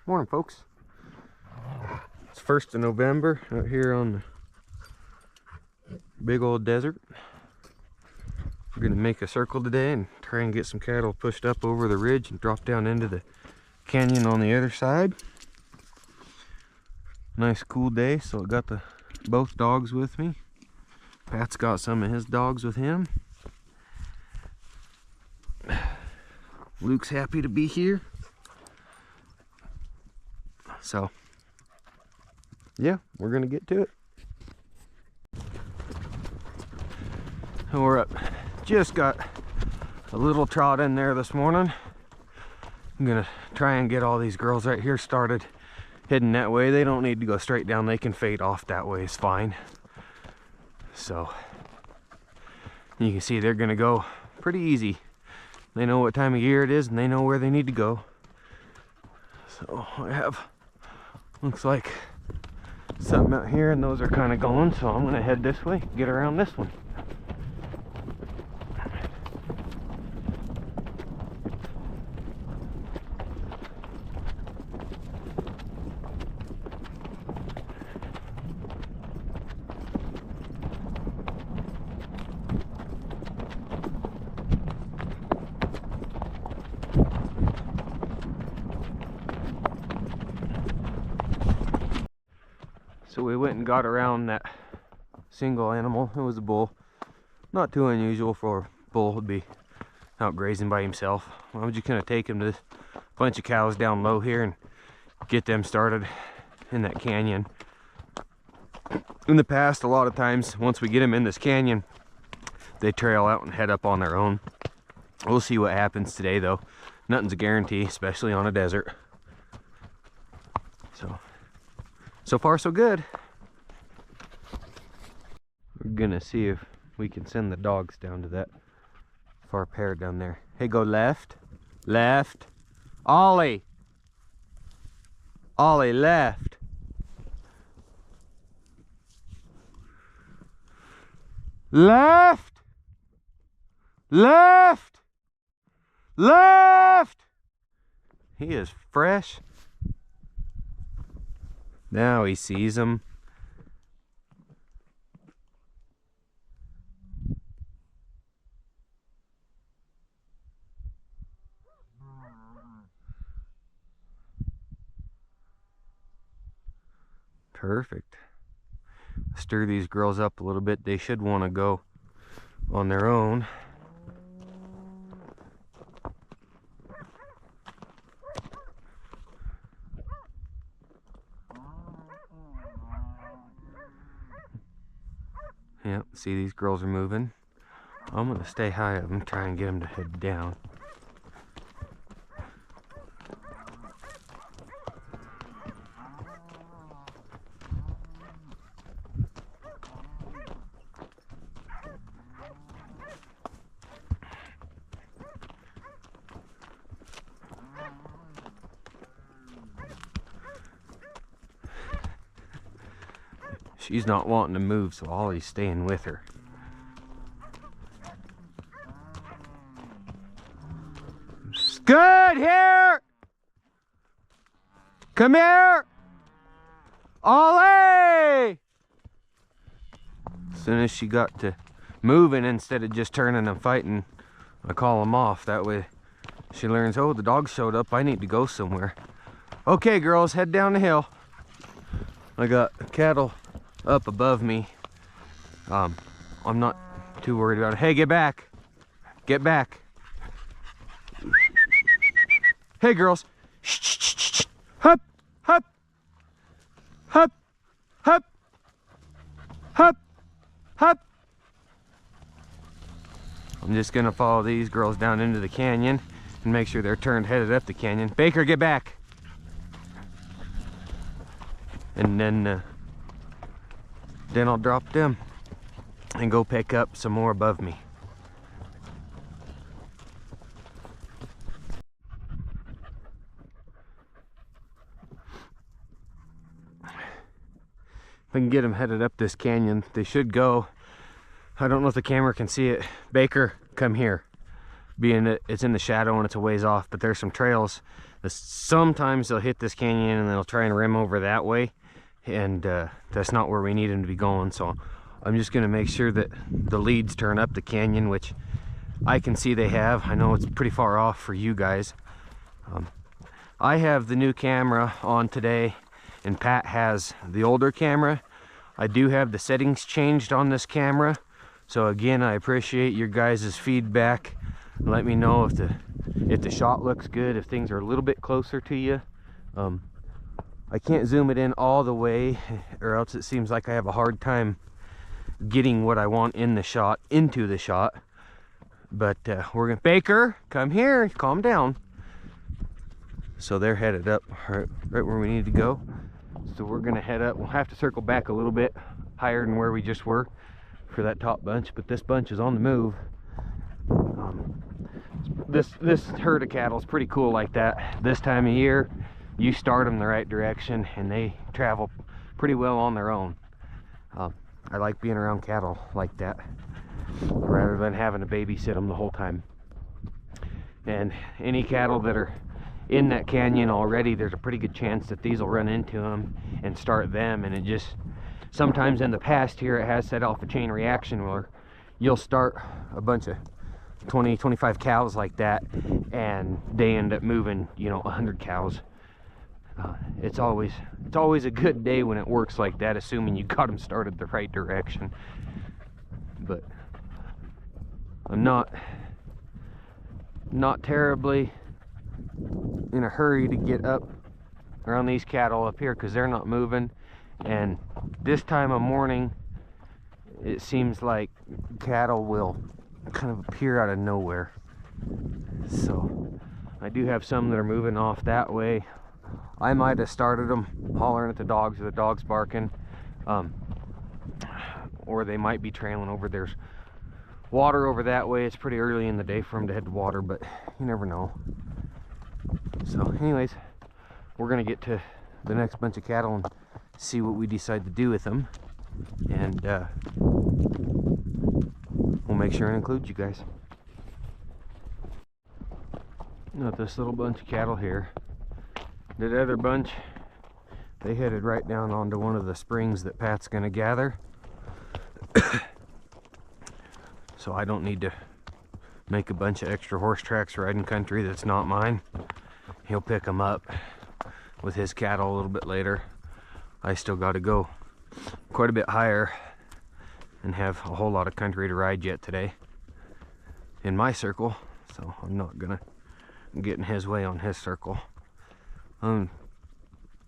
Morning, folks. It's 1st of November out here on the big old desert. We're gonna make a circle today and try and get some cattle pushed up over the ridge and drop down into the canyon on the other side. Nice cool day, so I got both dogs with me. Pat's got some of his dogs with him. Luke's happy to be here. So, yeah, we're gonna get to it. We're up. Just got a little trot in there this morning. I'm gonna try and get all these girls right here started heading that way. They don't need to go straight down. They can fade off that way. It's fine. So, you can see they're gonna go pretty easy. They know what time of year it is and they know where they need to go. So, I have, looks like something out here and those are kind of going, so I'm gonna head this way, get around this one. So we went and got around that single animal. It was a bull. Not too unusual for a bull to be out grazing by himself. I'm just gonna take him to this bunch of cows down low here and get them started in that canyon. In the past, a lot of times, once we get them in this canyon, they trail out and head up on their own. We'll see what happens today though. Nothing's a guarantee, especially on a desert. So far so good. We're gonna see if we can send the dogs down to that far pair down there. Hey, go left, left. Ollie, Ollie, left. Left, left, left. He is fresh. Now he sees them. Perfect. Stir these girls up a little bit. They should want to go on their own. Yep, see these girls are moving. I'm gonna stay high of them, try and get them to head down. She's not wanting to move, so Ollie's staying with her. Good, here! Come here! Ollie! As soon as she got to moving, instead of just turning and fighting, I call them off. That way she learns, oh, the dog showed up, I need to go somewhere. Okay, girls, head down the hill. I got cattle up above me. I'm not too worried about it. Hey, get back. Get back. Hey, girls. Shh, shh, shh, shh. Hup, hup. Hup, hup. Hup, hup. I'm just gonna follow these girls down into the canyon and make sure they're turned headed up the canyon. Baker, get back. And then I'll drop them and go pick up some more above me. If I can get them headed up this canyon, they should go. I don't know if the camera can see it. Baker, come here. Being that it's in the shadow and it's a ways off, but there's some trails Sometimes they'll hit this canyon and they'll try and rim over that way, and that's not where we need them to be going. So I'm just going to make sure that the leads turn up the canyon, which I can see they have. I know it's pretty far off for you guys. I have the new camera on today, and Pat has the older camera. I do have the settings changed on this camera. So again, I appreciate your guys' feedback. Let me know if the shot looks good, if things are a little bit closer to you. I can't zoom it in all the way, or else it seems like I have a hard time getting what I want in the shot into the shot. But we're gonna, Baker, come here, calm down. So they're headed up right where we need to go. So we're gonna head up. We'll have to circle back a little bit higher than where we just were for that top bunch, but this bunch is on the move. This herd of cattle is pretty cool like that. This time of year, you start them the right direction and they travel pretty well on their own. I like being around cattle like that rather than having to babysit them the whole time. And any cattle that are in that canyon already, there's a pretty good chance that these will run into them and start them. And it just, sometimes in the past here, it has set off a chain reaction where you'll start a bunch of 20-25 cows like that, and they end up moving, you know, 100 cows. It's always a good day when it works like that, assuming you got them started the right direction. But I'm not terribly in a hurry to get up around these cattle up here because they're not moving, and this time of morning it seems like cattle will kind of appear out of nowhere. So I do have some that are moving off that way. I might have started them hollering at the dogs, or the dogs barking, or they might be trailing over. There's water over that way. It's pretty early in the day for them to head to water, but you never know. So anyways, we're gonna get to the next bunch of cattle and see what we decide to do with them, and we'll make sure and include you guys. Not this little bunch of cattle here. The other bunch, they headed right down onto one of the springs that Pat's gonna gather. So I don't need to make a bunch of extra horse tracks riding country that's not mine. He'll pick them up with his cattle a little bit later. I still got to go quite a bit higher and have a whole lot of country to ride yet today in my circle, so I'm not gonna get in his way on his circle. I'm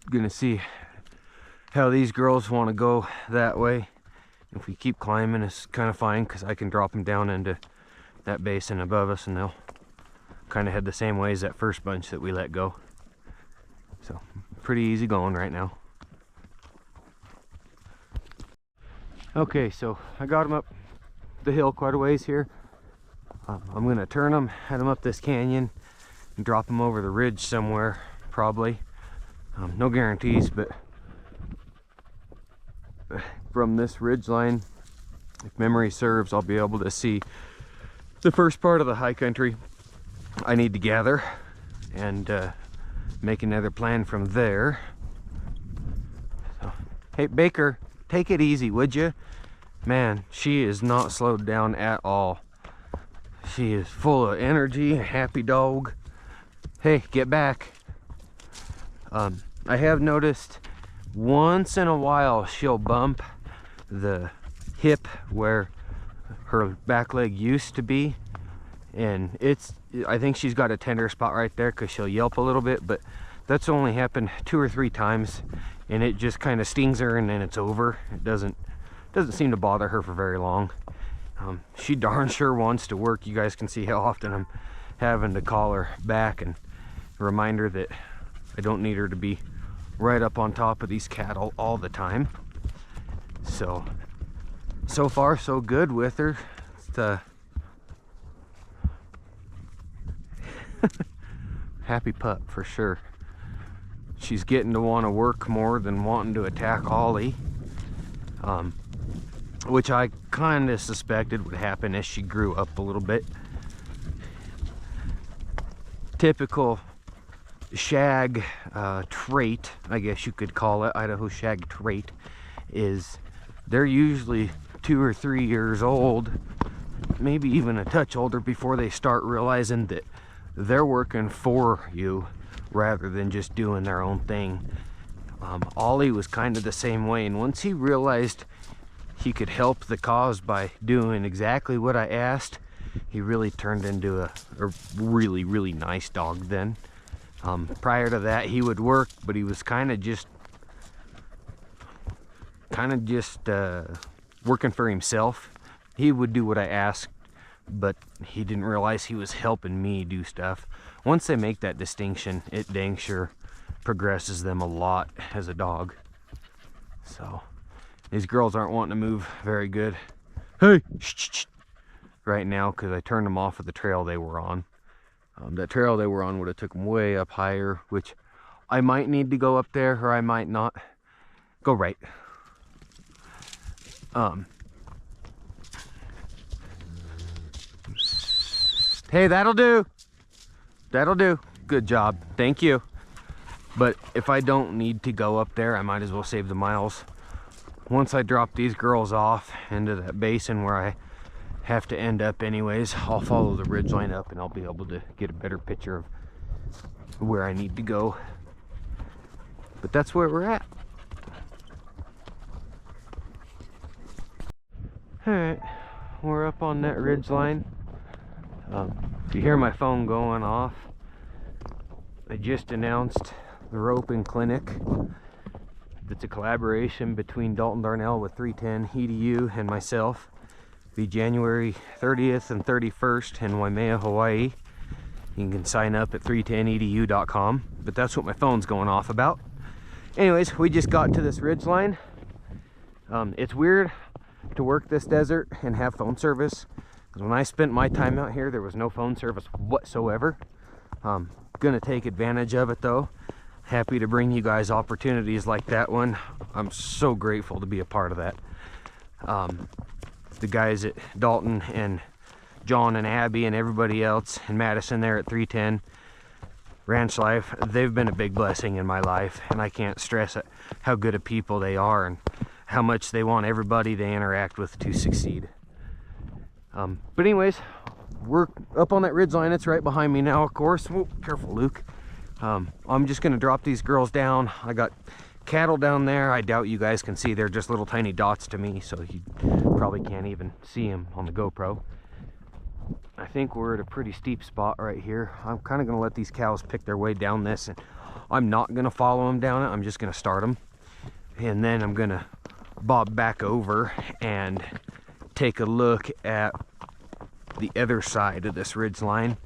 gonna see how these girls want to go that way. If we keep climbing, it's kind of fine because I can drop them down into that basin above us, and they'll kind of head the same way as that first bunch that we let go. So pretty easy going right now. Okay, so I got them up the hill quite a ways here. I'm gonna turn them, head them up this canyon, and drop them over the ridge somewhere, probably. No guarantees, but from this ridge line, if memory serves, I'll be able to see the first part of the high country I need to gather, and make another plan from there. So, hey Baker, take it easy, would you? Man, she is not slowed down at all. She is full of energy, a happy dog. Hey, get back. I have noticed once in a while she'll bump the hip where her back leg used to be, and I think she's got a tender spot right there because she'll yelp a little bit, but that's only happened 2 or 3 times, and it just kind of stings her and then it's over. It doesn't seem to bother her for very long. She darn sure wants to work. You guys can see how often I'm having to call her back and remind her that I don't need her to be right up on top of these cattle all the time. So far so good with her. Happy pup for sure. She's getting to want to work more than wanting to attack Ollie, which I kind of suspected would happen as she grew up a little bit. Typical shag trait, I guess you could call it, Idaho shag trait, is they're usually 2 or 3 years old, maybe even a touch older, before they start realizing that they're working for you rather than just doing their own thing. Ollie was kind of the same way, and once he realized he could help the cause by doing exactly what I asked, he really turned into a really, really nice dog then. Prior to that, he would work, but he was kind of just working for himself. He would do what I asked, but he didn't realize he was helping me do stuff. Once they make that distinction, it dang sure progresses them a lot as a dog. So these girls aren't wanting to move very good. Hey, shh, right now, because I turned them off of the trail they were on. That trail they were on would have took them way up higher, which I might need to go up there, or I might not. Go right. Hey, that'll do. That'll do. Good job. Thank you. But if I don't need to go up there, I might as well save the miles. Once I drop these girls off into that basin where I have to end up anyways, I'll follow the ridgeline up and I'll be able to get a better picture of where I need to go. But that's where we're at. Alright, we're up on that ridgeline. If you hear my phone going off, I just announced the roping clinic. It's a collaboration between Dalton Darnell with 310 EDU and myself. Be January 30th and 31st in Waimea, Hawaii. You can sign up at 310edu.com, but that's what my phone's going off about. Anyways, we just got to this ridgeline. It's weird to work this desert and have phone service, because when I spent my time out here, there was no phone service whatsoever. Gonna take advantage of it though. Happy to bring you guys opportunities like that one. I'm so grateful to be a part of that. The guys at Dalton and John and Abby and everybody else in Madison there at 310 Ranch Life, they've been a big blessing in my life, and I can't stress it, how good of people they are and how much they want everybody they interact with to succeed. But anyways, we're up on that ridgeline. It's right behind me now, of course. Whoa, careful, Luke. I'm just gonna drop these girls down. I got cattle down there. I doubt you guys can see. They're just little tiny dots to me, so you probably can't even see them on the GoPro. I think we're at a pretty steep spot right here. I'm kind of gonna let these cows pick their way down this, and I'm not gonna follow them down it. I'm just gonna start them, and then I'm gonna bob back over and take a look at the other side of this ridge line.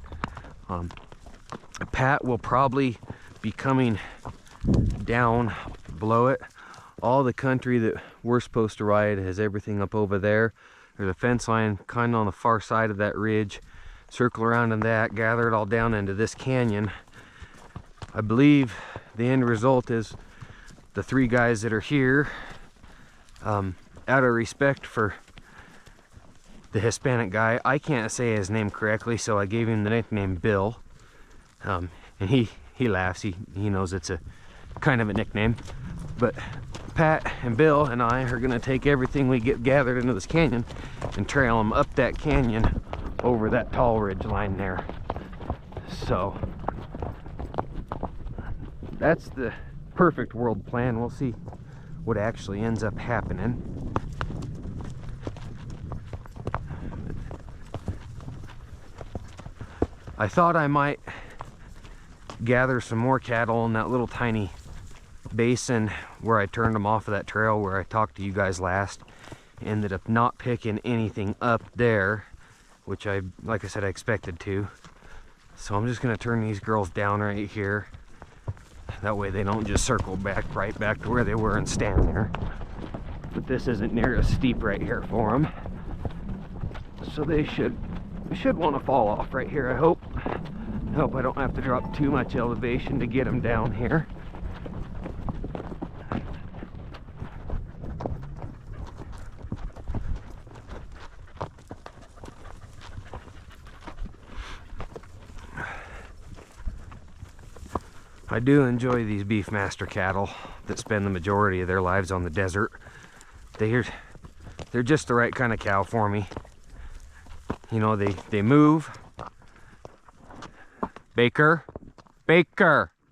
Pat will probably be coming down below it. All the country that we're supposed to ride has everything up over there. There's a fence line kind of on the far side of that ridge. Circle around in that, gather it all down into this canyon. I believe the end result is the 3 guys that are here, out of respect for the Hispanic guy, I can't say his name correctly, so I gave him the nickname Bill. And he laughs. He knows it's a kind of a nickname. But Pat and Bill and I are gonna take everything we get gathered into this canyon and trail them up that canyon over that tall ridge line there. So that's the perfect world plan. We'll see what actually ends up happening. I thought I might gather some more cattle in that little tiny basin where I turned them off of that trail where I talked to you guys last. Ended up not picking anything up there, which like I said, I expected to. So I'm just gonna turn these girls down right here. That way they don't just circle back right back to where they were and stand there. But this isn't near as steep right here for them. So they should want to fall off right here, I hope. I hope I don't have to drop too much elevation to get them down here. I do enjoy these Beefmaster cattle that spend the majority of their lives on the desert. They're just the right kind of cow for me. You know, they move. Baker,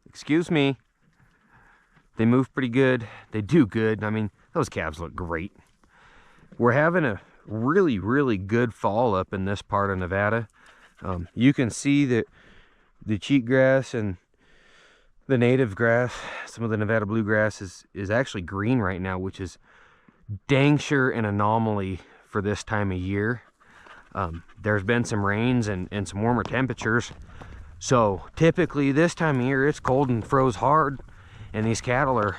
excuse me. They move pretty good. They do good. I mean, those calves look great. We're having a really, really good fall up in this part of Nevada. You can see that the cheatgrass and the native grass, some of the Nevada bluegrass is actually green right now, which is dang sure an anomaly for this time of year. There's been some rains and some warmer temperatures. So typically this time of year it's cold and froze hard, and these cattle are,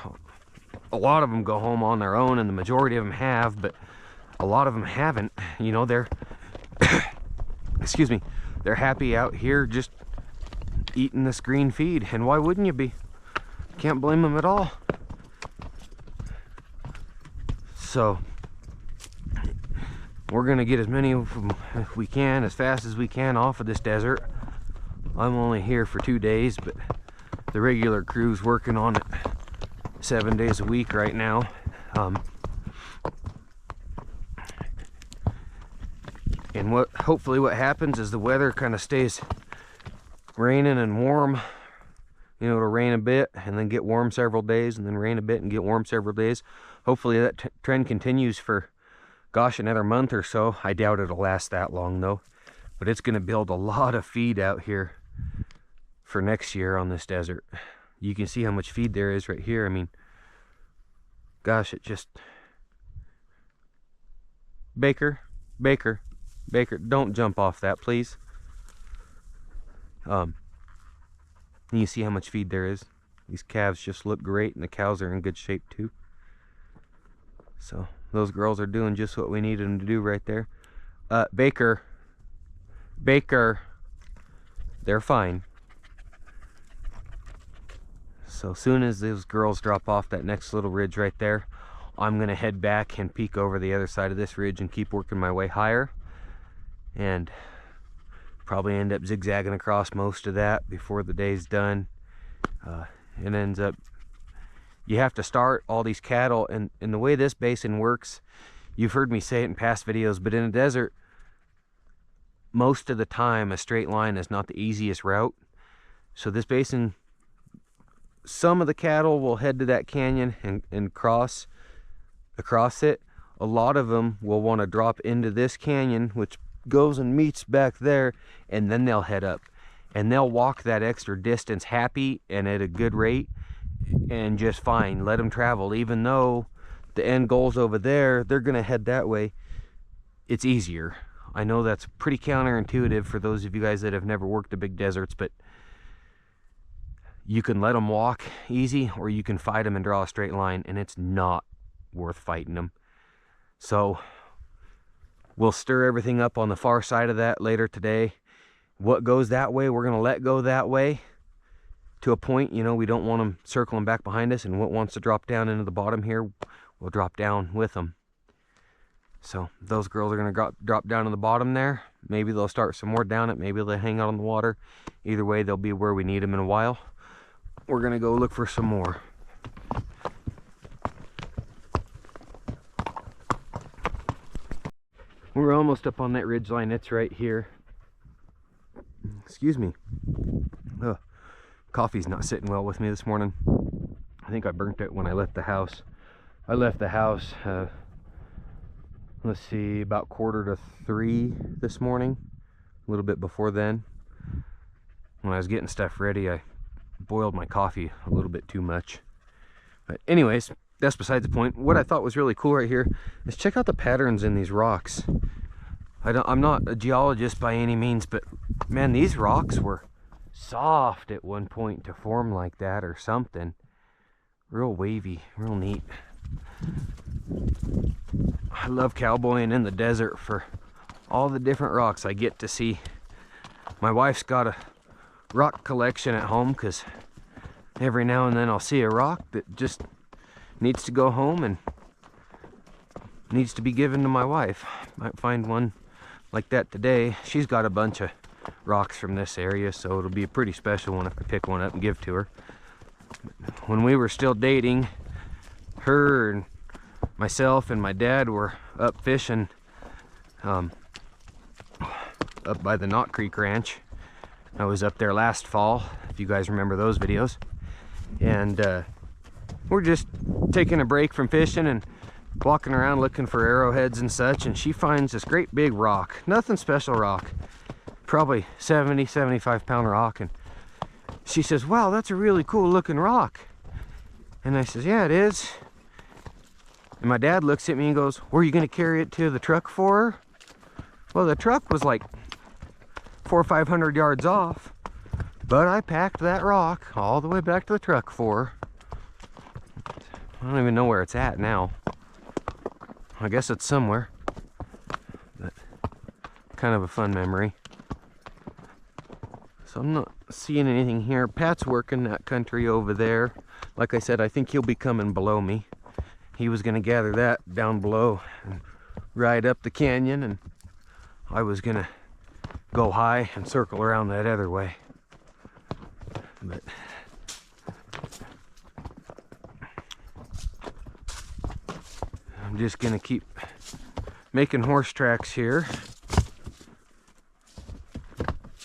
a lot of them go home on their own, and the majority of them have, but a lot of them haven't. You know, they're excuse me, they're happy out here just eating this green feed, and why wouldn't you be? Can't blame them at all. So we're gonna get as many of them as we can, as fast as we can, off of this desert. I'm only here for 2 days, but the regular crew's working on it 7 days a week right now. And hopefully what happens is the weather kind of stays raining and warm. You know, it'll rain a bit and then get warm several days, and then rain a bit and get warm several days. Hopefully that trend continues for, gosh, another month or so. I doubt it'll last that long though, but it's going to build a lot of feed out here for next year on this desert. You can see how much feed there is right here. I mean, gosh, it just... Baker, don't jump off that, please. You see how much feed there is. These calves just look great, and the cows are in good shape too. So those girls are doing just what we needed them to do right there. Baker, they're fine. So soon as those girls drop off that next little ridge right there, I'm gonna head back and peek over the other side of this ridge and keep working my way higher, and probably end up zigzagging across most of that before the day's done. It ends up, you have to start all these cattle, and the way this basin works, you've heard me say it in past videos, but in a desert, most of the time a straight line is not the easiest route. So this basin, some of the cattle will head to that canyon and cross across it. A lot of them will want to drop into this canyon, which goes and meets back there, and then they'll head up, and they'll walk that extra distance happy and at a good rate, and just fine. Let them travel. Even though the end goal's over there, they're gonna head that way. It's easier. I know that's pretty counterintuitive for those of you guys that have never worked the big deserts, but you can let them walk easy, or you can fight them and draw a straight line, and it's not worth fighting them. So we'll stir everything up on the far side of that later today. What goes that way, we're gonna let go that way to a point. You know, we don't want them circling back behind us, and what wants to drop down into the bottom here, we'll drop down with them. So those girls are gonna drop down in the bottom there. Maybe they'll start some more down it, maybe they'll hang out on the water. Either way, they'll be where we need them in a while. We're gonna go look for some more. We're almost up on that ridge line. It's right here. Excuse me. Ugh. Coffee's not sitting well with me this morning. I think I burnt it when I left the house. I left the house, let's see, about 2:45 this morning. A little bit before then. When I was getting stuff ready, I boiled my coffee a little bit too much. But anyways, that's besides the point. What I thought was really cool right here is check out the patterns in these rocks. I'm not a geologist by any means, but man, these rocks were soft at one point to form like that or something. Real wavy, real neat. I love cowboying in the desert for all the different rocks I get to see. My wife's got a rock collection at home, because every now and then I'll see a rock that just needs to go home and needs to be given to my wife. Might find one like that today. She's got a bunch of rocks from this area, so it'll be a pretty special one if I pick one up and give to her. When we were still dating, her and myself and my dad were up fishing up by the Knott Creek Ranch. I was up there last fall, if you guys remember those videos. And we're just taking a break from fishing and walking around looking for arrowheads and such, and she finds this great big rock, nothing special rock, probably 75 pound rock, and she says, wow, that's a really cool looking rock. And I says, yeah, it is. And my dad looks at me and goes, were you gonna carry it to the truck for her? Well, the truck was like 400 or 500 yards off, but I packed that rock all the way back to the truck for her. I don't even know where it's at now. I guess it's somewhere, but kind of a fun memory. So I'm not seeing anything here. Pat's working that country over there. Like I said, I think he'll be coming below me. He was gonna gather that down below and ride up the canyon, and I was gonna go high and circle around that other way. But I'm just gonna keep making horse tracks here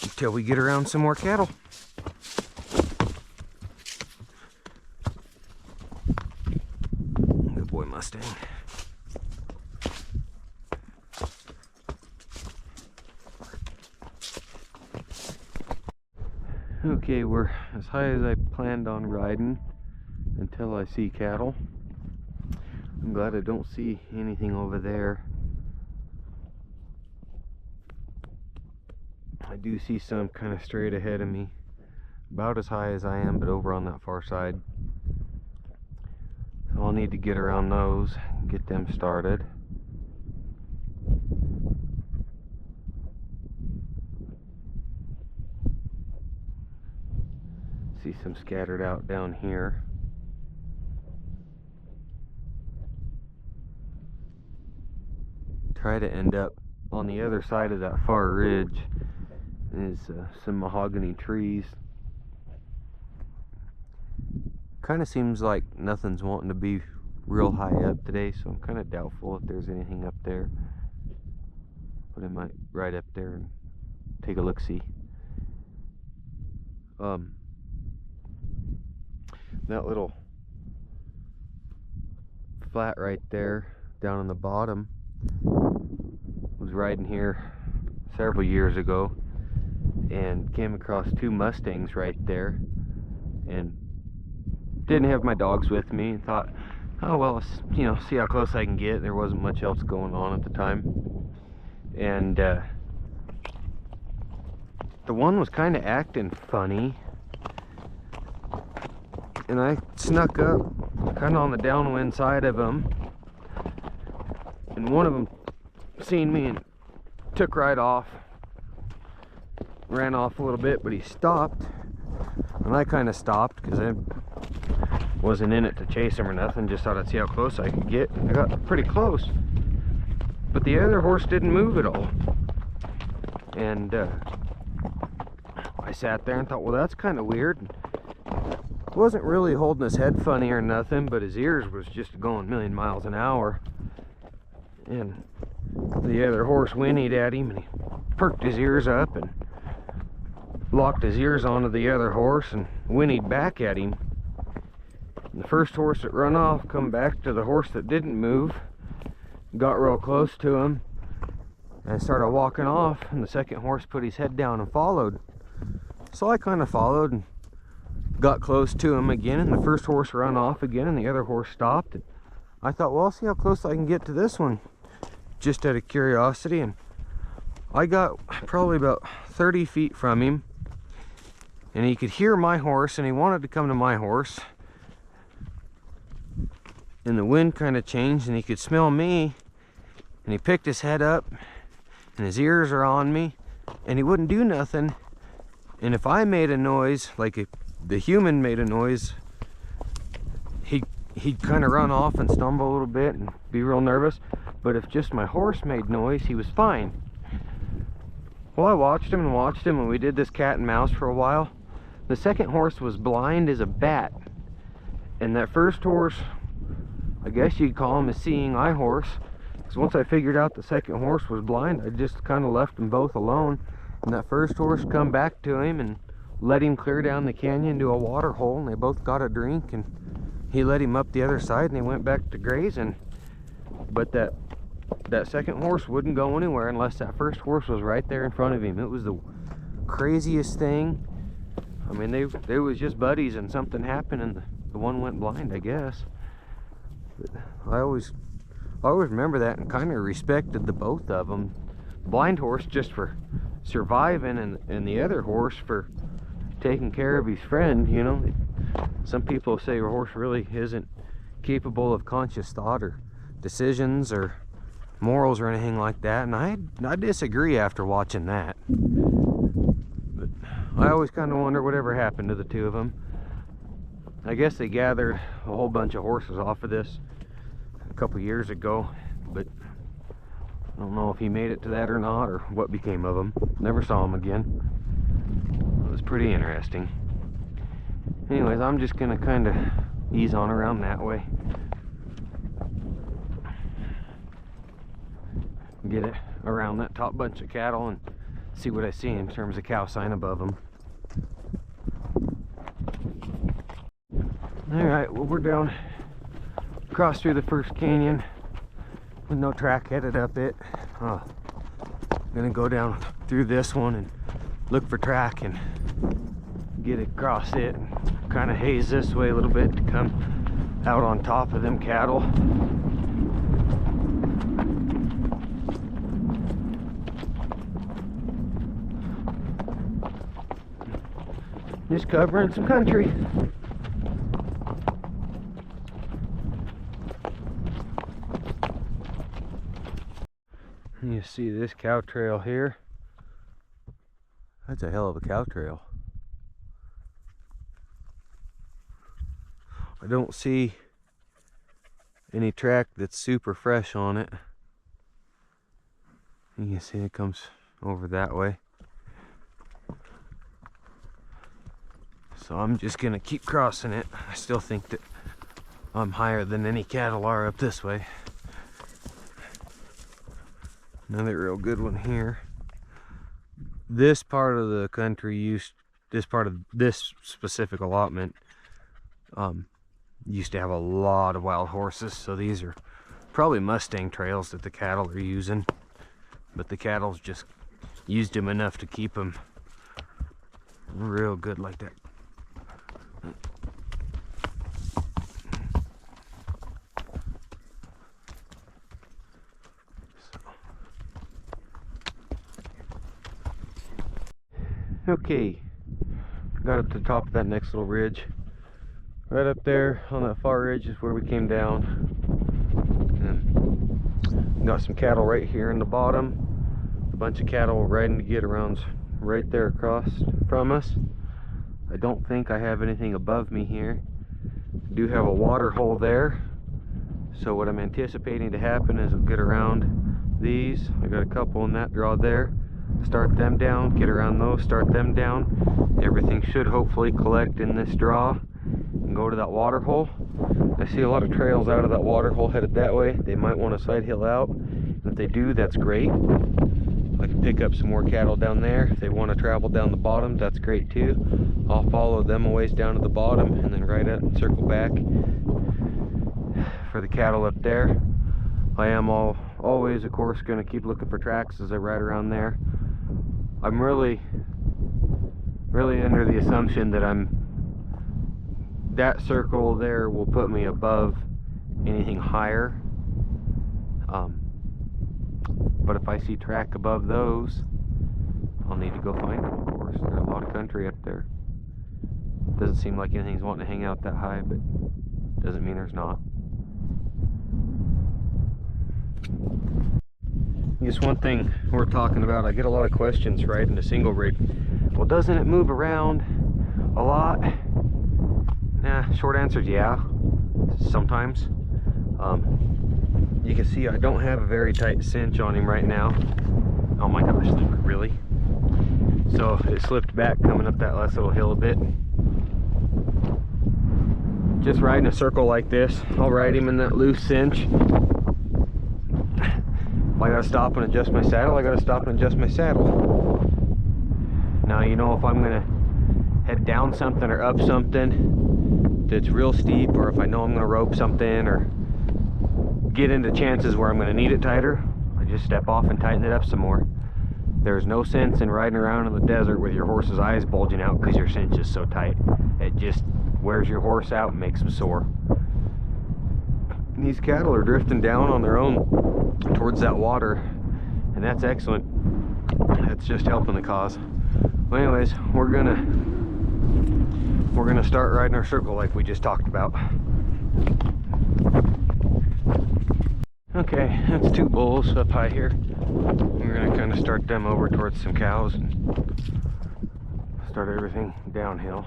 until we get around some more cattle. Good boy, Mustang. Okay, we're as high as I planned on riding until I see cattle. I'm glad I don't see anything over there. I do see some kind of straight ahead of me, about as high as I am, but over on that far side. So I'll need to get around those and get them started. See some scattered out down here. Try to end up on the other side of that far ridge. Is some mahogany trees. Kind of seems like nothing's wanting to be real high up today, so I'm kind of doubtful if there's anything up there. But I might ride up there and take a look-see. That little flat right there down on the bottom, was riding here several years ago and came across two Mustangs right there, and didn't have my dogs with me, and thought, oh well, you know, see how close I can get. There wasn't much else going on at the time, and the one was kind of acting funny, and I snuck up kind of on the downwind side of him, and one of them seen me and took right off, ran off a little bit, but he stopped, and I kind of stopped because I wasn't in it to chase him or nothing, just thought I'd see how close I could get. I got pretty close, but the other horse didn't move at all, and I sat there and thought, well, that's kind of weird. Wasn't really holding his head funny or nothing, but his ears was just going a million miles an hour, and the other horse whinnied at him, and he perked his ears up and locked his ears onto the other horse and whinnied back at him. And the first horse that run off come back to the horse that didn't move, got real close to him, and started walking off, and the second horse put his head down and followed. So I kind of followed and got close to him again, and the first horse ran off again, and the other horse stopped. And I thought, well, I'll see how close I can get to this one, just out of curiosity. And I got probably about 30 feet from him, and he could hear my horse, and he wanted to come to my horse, and the wind kind of changed, and he could smell me, and he picked his head up, and his ears are on me, and he wouldn't do nothing. And if I made a noise, like if the human made a noise, he'd kind of run off and stumble a little bit and be real nervous. But if just my horse made noise, he was fine. Well, I watched him, and we did this cat and mouse for a while. The second horse was blind as a bat. And that first horse, I guess you'd call him a seeing eye horse, because once I figured out the second horse was blind, I just kind of left them both alone. And that first horse come back to him and let him clear down the canyon to a water hole, and they both got a drink, and he led him up the other side and they went back to grazing. But that second horse wouldn't go anywhere unless that first horse was right there in front of him. It was the craziest thing. I mean, they was just buddies and something happened and the one went blind, I guess. But I always remember that and kind of respected the both of them. Blind horse just for surviving, and the other horse for taking care of his friend. You know, some people say a horse really isn't capable of conscious thought or decisions or morals or anything like that, and I disagree after watching that. But I always kind of wonder whatever happened to the two of them. I guess they gathered a whole bunch of horses off of this a couple years ago, but I don't know if he made it to that or not, or what became of him. Never saw him again. It was pretty interesting. Anyways, I'm just gonna kind of ease on around that way. Get it around that top bunch of cattle and see what I see in terms of cow sign above them. Alright, well, we're down across through the first canyon with no track headed up it. I'm gonna go down through this one and look for track and get across it and kind of haze this way a little bit to come out on top of them cattle. Just covering some country. You see this cow trail here? That's a hell of a cow trail. I don't see any track that's super fresh on it. You can see it comes over that way. So I'm just gonna keep crossing it. I still think that I'm higher than any cattle are up this way. Another real good one here. This part of the country this part of this specific allotment used to have a lot of wild horses, so these are probably Mustang trails that the cattle are using, but the cattle's just used them enough to keep them real good like that. Okay, got up to the top of that next little ridge. Right up there on that far ridge is where we came down. And got some cattle right here in the bottom. A bunch of cattle riding to get around right there across from us. I don't think I have anything above me here. I do have a water hole there. So what I'm anticipating to happen is I'll get around these. I got a couple in that draw there. Start them down, get around those, start them down. Everything should hopefully collect in this draw and go to that water hole. I see a lot of trails out of that water hole headed that way. They might want to side hill out. If they do, that's great. I can pick up some more cattle down there. If they want to travel down the bottom, that's great too. I'll follow them a ways down to the bottom and then right up and circle back for the cattle up there. I am always, of course, going to keep looking for tracks as I ride around there. I'm really under the assumption that that circle there will put me above anything higher. But if I see track above those, I'll need to go find them, of course. There's a lot of country up there. Doesn't seem like anything's wanting to hang out that high, but doesn't mean there's not. Just one thing we're talking about, I get a lot of questions riding a single rig. Well, doesn't it move around a lot? Nah, short answer is yeah, sometimes. You can see I don't have a very tight cinch on him right now. Oh my gosh, really? So it slipped back coming up that last little hill a bit. just riding a circle like this. I'll ride him in that loose cinch. If I gotta stop and adjust my saddle, I gotta stop and adjust my saddle. Now, you know, if I'm gonna head down something or up something that's real steep, or if I know I'm gonna rope something or get into chances where I'm gonna need it tighter, I just step off and tighten it up some more. There's no sense in riding around in the desert with your horse's eyes bulging out because your cinch is so tight. It just wears your horse out and makes him sore. And these cattle are drifting down on their own towards that water, and that's excellent. That's just helping the cause. Well, anyways, we're gonna start riding our circle like we just talked about. Okay, that's 2 bulls up high here. We're gonna kind of start them over towards some cows and start everything downhill.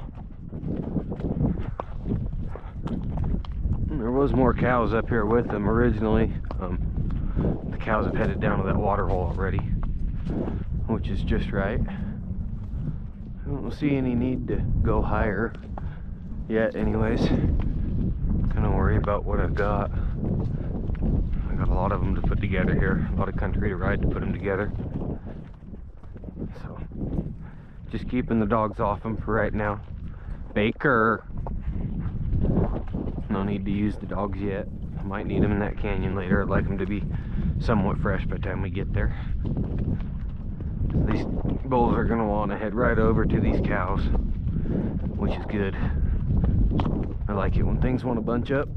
And there was more cows up here with them originally. The cows have headed down to that water hole already, which is just right. I don't see any need to go higher yet anyways. Kind of worry about what I've got. I got a lot of them to put together here, a lot of country to ride to put them together. So, just keeping the dogs off them for right now. Baker! No need to use the dogs yet. I might need them in that canyon later. I'd like them to be somewhat fresh by the time we get there. These bulls are going to want to head right over to these cows, which is good. I like it when things want to bunch up.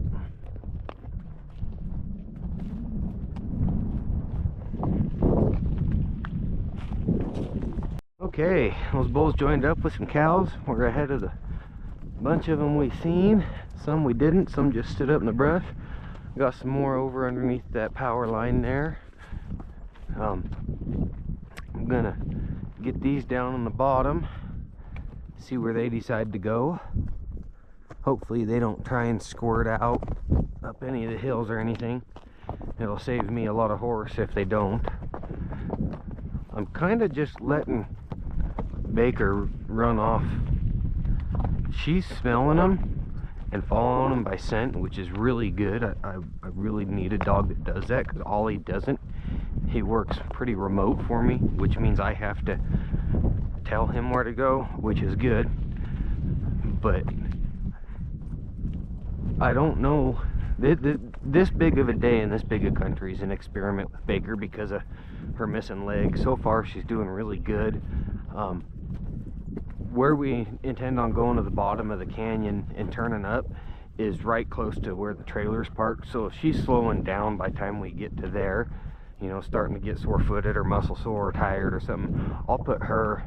Okay, those bulls joined up with some cows. We're ahead of the bunch of them we seen. Some we didn't, some just stood up in the brush. Got some more over underneath that power line there. I'm gonna get these down on the bottom, see where they decide to go. Hopefully they don't try and squirt out up any of the hills or anything. It'll save me a lot of horse if they don't. I'm kind of just letting Baker run off. She's smelling them and following them by scent, which is really good. I really need a dog that does that, because Ollie doesn't. He works pretty remote for me, which means I have to tell him where to go, which is good. But I don't know, this big of a day in this big a country is an experiment with Baker because of her missing leg. So far she's doing really good. Where we intend on going to the bottom of the canyon and turning up is right close to where the trailer's parked. So if she's slowing down by the time we get to there, you know, starting to get sore-footed or muscle sore or tired or something, I'll put her,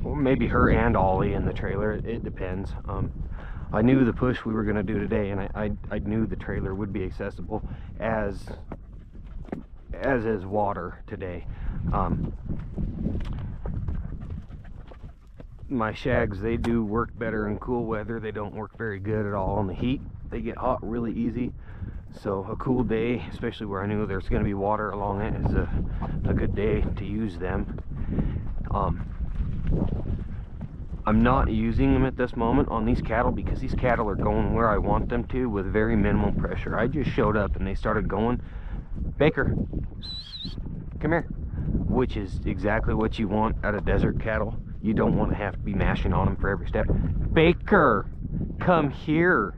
or maybe her and Ollie in the trailer. It depends. I knew the push we were going to do today, and I knew the trailer would be accessible as is water today. My shags, they do work better in cool weather. They don't work very good at all in the heat. They get hot really easy. So a cool day, especially where I knew there's going to be water along it, is a good day to use them. I'm not using them at this moment on these cattle because these cattle are going where I want them to with very minimal pressure. I just showed up and they started going. Baker, come here. Which is exactly what you want out of desert cattle. You don't want to have to be mashing on them for every step. Baker, come here.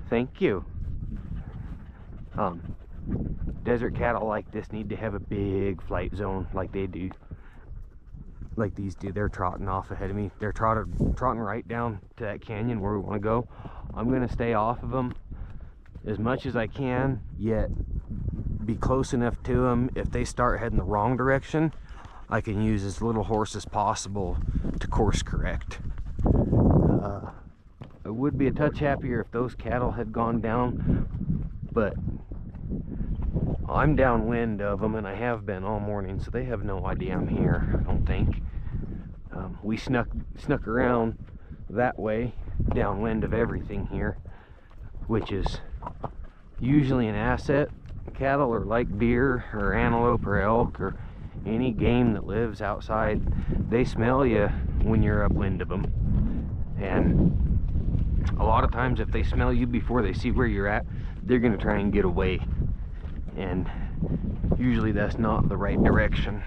Thank you. Desert cattle like this need to have a big flight zone like they do. Like these do. They're trotting off ahead of me. They're trotting right down to that canyon where we want to go. I'm going to stay off of them as much as I can, yet be close enough to them. If they start heading the wrong direction, I can use as little horse as possible to course correct. I would be a touch happier if those cattle had gone down, but I'm downwind of them, and I have been all morning, so they have no idea I'm here, I don't think. We snuck around that way, downwind of everything here, which is usually an asset. Cattle are like deer or antelope or elk or any game that lives outside. They smell you when you're upwind of them, and a lot of times if they smell you before they see where you're at, they're going to try and get away, and usually that's not the right direction.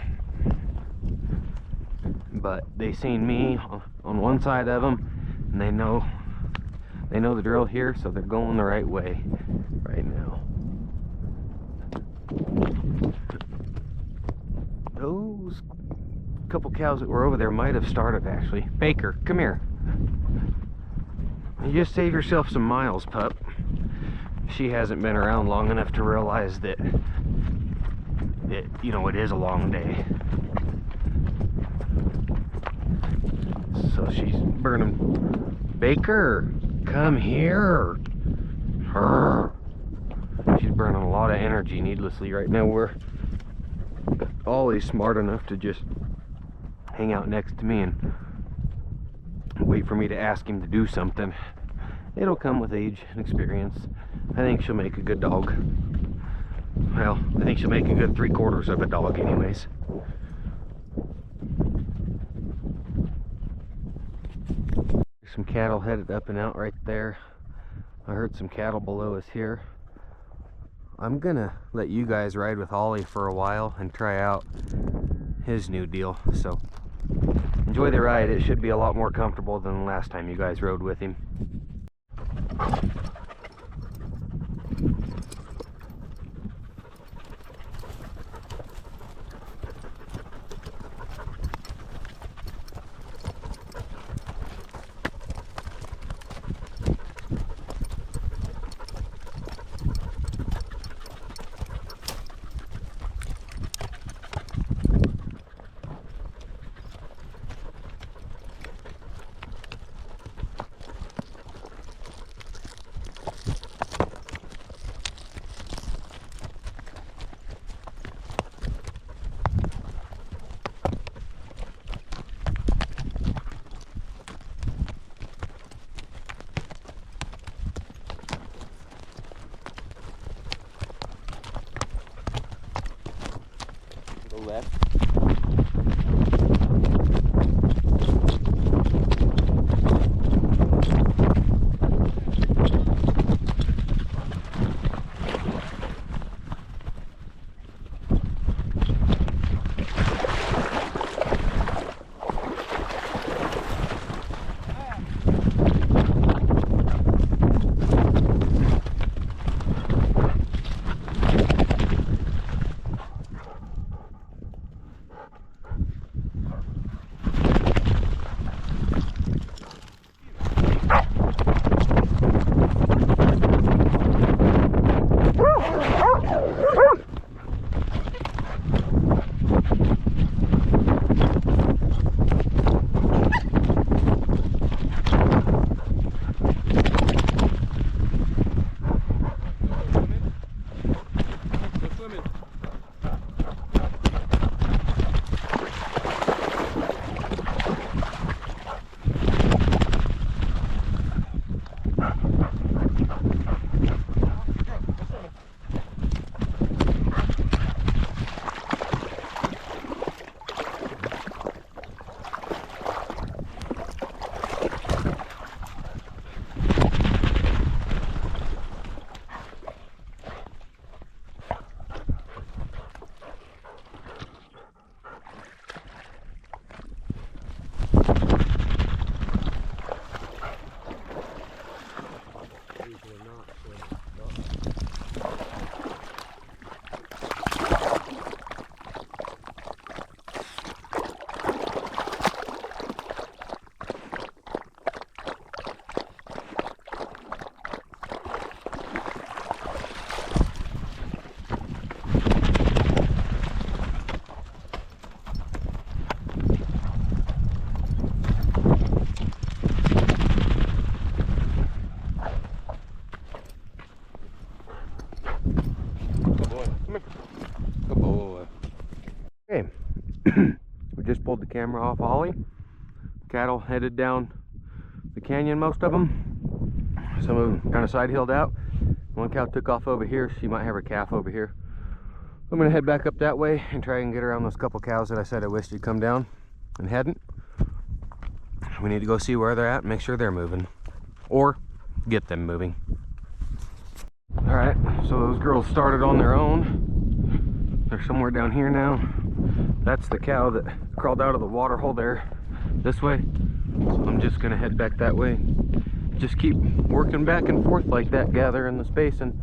But they seen me on one side of them, and they know the drill here, so they're going the right way right now. Those couple cows that were over there might have started, actually. Baker, come here. You just save yourself some miles, pup. She hasn't been around long enough to realize that you know, it is a long day. So she's burning. Baker, come here. She's burning a lot of energy needlessly right now. We're always smart enough to just hang out next to me and wait for me to ask him to do something. It'll come with age and experience. I think she'll make a good dog. Well, I think she'll make a good 3/4 of a dog anyways. There's some cattle headed up and out right there. I heard some cattle below us here. I'm gonna let you guys ride with Ollie for a while and try out his new deal. So enjoy the ride. It should be a lot more comfortable than the last time you guys rode with him. Left. We just pulled the camera off Ollie. Cattle headed down the canyon, most of them. Some of them kind of side hilled out. One cow took off over here. She might have her calf over here. I'm gonna head back up that way and try and get around those couple cows that I said I wished you'd come down and hadn't. We need to go see where they're at and make sure they're moving. Or get them moving. All right, so those girls started on their own. They're somewhere down here now. That's the cow that crawled out of the water hole there, this way. So I'm just gonna head back that way. Just keep working back and forth like that, gathering the space, and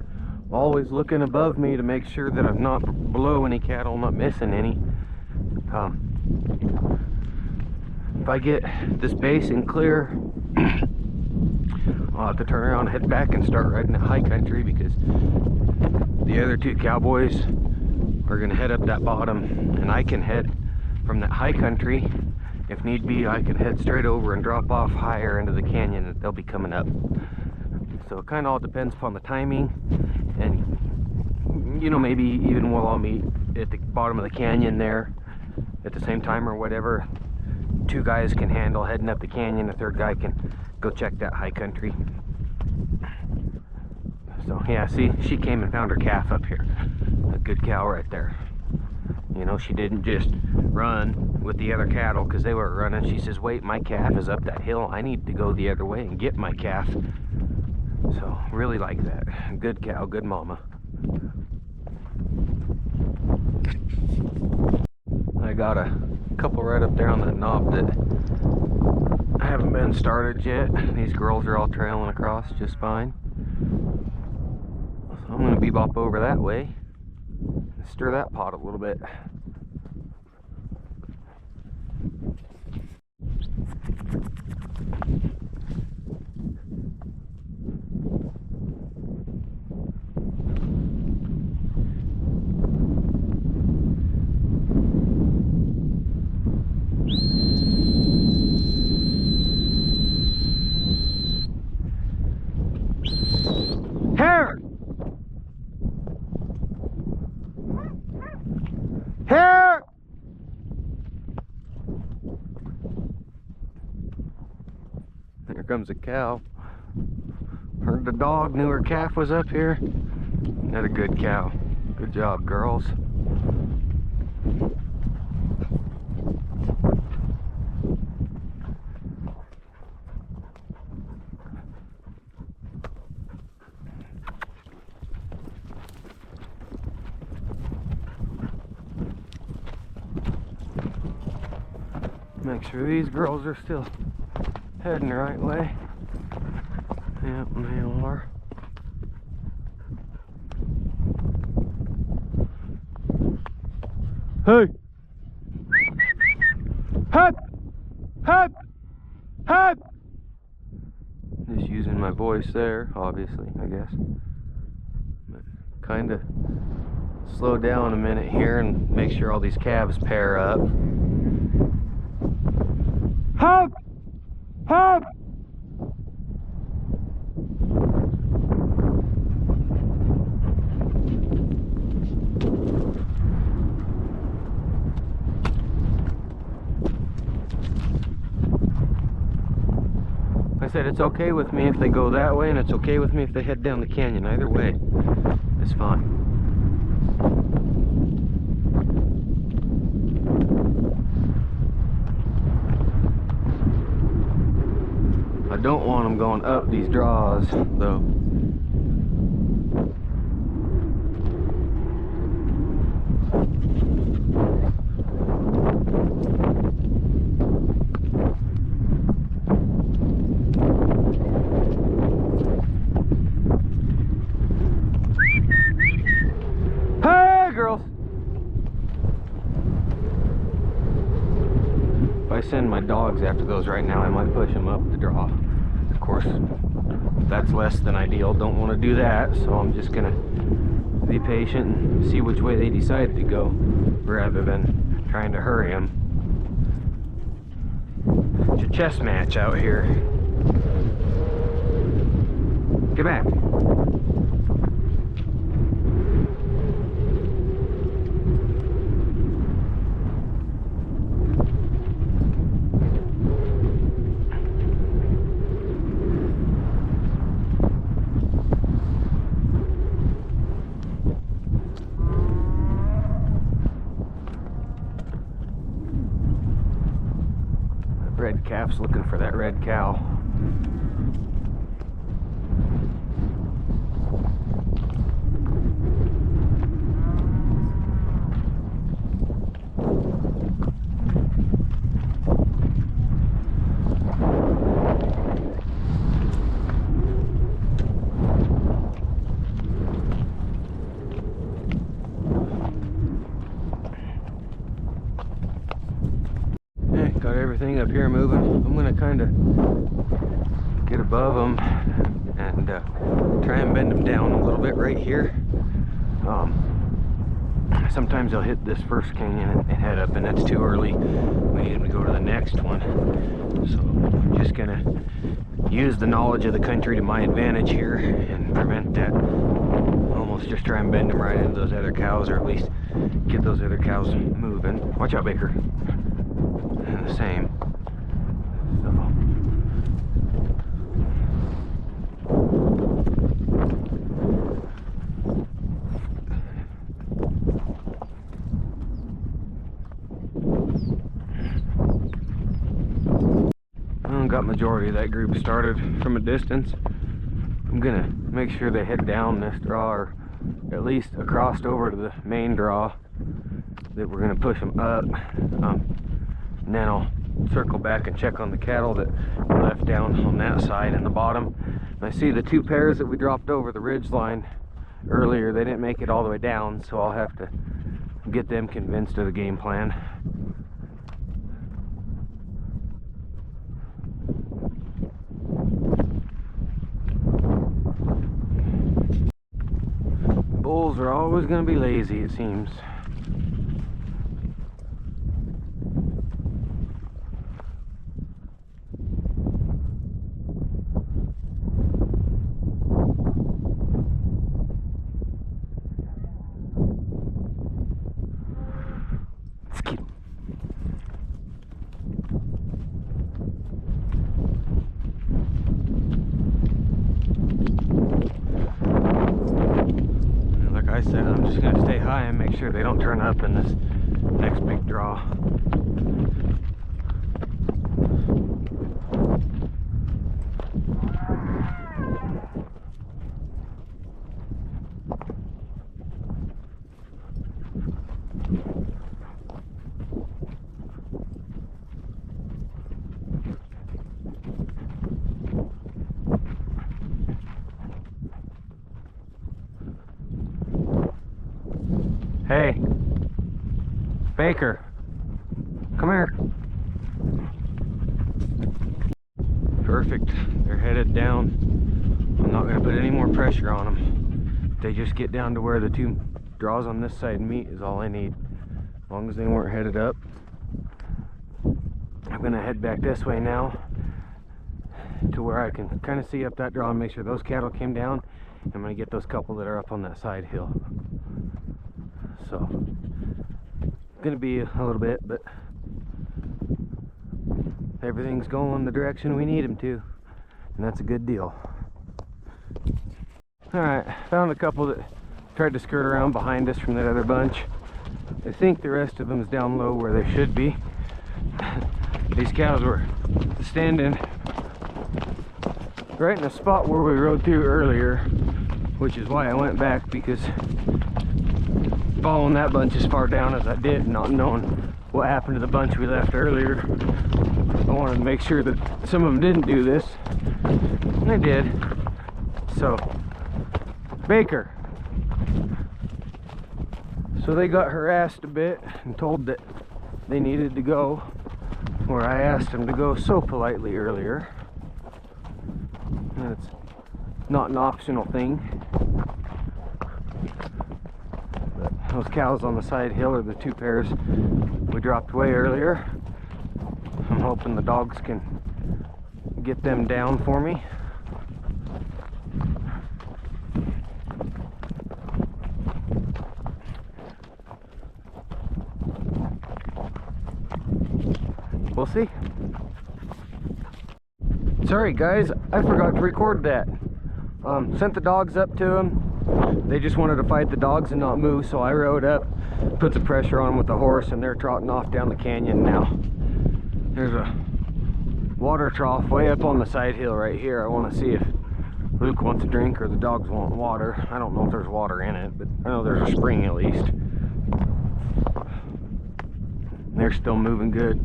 always looking above me to make sure that I'm not below any cattle, not missing any. If I get this basin clear, I'll have to turn around and head back and start riding that high country, because the other two cowboys are gonna head up that bottom, and I can head from that high country. If need be, I can head straight over and drop off higher into the canyon that they'll be coming up. So it kind of all depends upon the timing, and you know, maybe even we'll all meet at the bottom of the canyon there at the same time or whatever. Two guys can handle heading up the canyon, a third guy can go check that high country. So yeah, see, she came and found her calf up here. A good cow right there. You know, she didn't just run with the other cattle because they weren't running. She says, wait, my calf is up that hill. I need to go the other way and get my calf. So really like that. Good cow, good mama. I got a couple right up there on that knob that haven't been started yet. These girls are all trailing across just fine. So I'm going to bebop over that way and stir that pot a little bit. Here! Here comes a cow. Heard the dog, knew her calf was up here. That's a good cow. Good job, girls. Make sure these girls are still heading the right way. Yep, they are. Hey! Hut! Hut! Hut! Just using my voice there, obviously, I guess. But kind of slow down a minute here and make sure all these calves pair up. Hop! Hop! I said it's okay with me if they go that way, and it's okay with me if they head down the canyon. Either way, it's fine. I don't want them going up these draws, though. Hey, girls! If I send my dogs after those right now, I might push them up the draw. Of course, that's less than ideal. Don't want to do that, so I'm just gonna be patient and see which way they decide to go rather than trying to hurry them. It's a chess match out here. Get back. Red calf's looking for that red cow. here moving. I'm gonna kind of get above them and try and bend them down a little bit right here. Sometimes they'll hit this first canyon and head up, and that's too early. We need them to go to the next one. So I'm just gonna use the knowledge of the country to my advantage here and prevent that. Almost just try and bend them right into those other cows, or at least get those other cows moving. Watch out, Baker. And the same. Got majority of that group started from a distance. I'm gonna make sure they head down this draw, or at least across over to the main draw, that we're gonna push them up. And then I'll circle back and check on the cattle that we left down on that side in the bottom. And I see the two pairs that we dropped over the ridge line earlier, they didn't make it all the way down, so I'll have to get them convinced of the game plan. Bulls are always going to be lazy, it seems. Let's keep them. Like I said, I'm just going to stay high and make sure they don't turn up in this next big draw. Hey, Baker, come here. Perfect, they're headed down. I'm not going to put any more pressure on them. If they just get down to where the two draws on this side meet is all I need. As long as they weren't headed up. I'm going to head back this way now to where I can kind of see up that draw and make sure those cattle came down. I'm going to get those couple that are up on that side hill. So, gonna be a little bit, but everything's going the direction we need them to, and that's a good deal. Alright, found a couple that tried to skirt around behind us from that other bunch. I think the rest of them is down low where they should be. These cows were standing right in the spot where we rode through earlier, which is why I went back, because following that bunch as far down as I did, not knowing what happened to the bunch we left earlier, I wanted to make sure that some of them didn't do this, and they did. So, Baker. So they got harassed a bit and told that they needed to go where I asked them to go so politely earlier. And it's not an optional thing. Those cows on the side hill are the two pairs we dropped way earlier. I'm hoping the dogs can get them down for me. We'll see. Sorry guys, I forgot to record that. Sent the dogs up to them. They just wanted to fight the dogs and not move, so I rode up, put the pressure on them with the horse, and they're trotting off down the canyon now. There's a water trough way up on the side hill right here. I want to see if Luke wants a drink or the dogs want water. I don't know if there's water in it, but I know there's a spring at least. They're still moving good.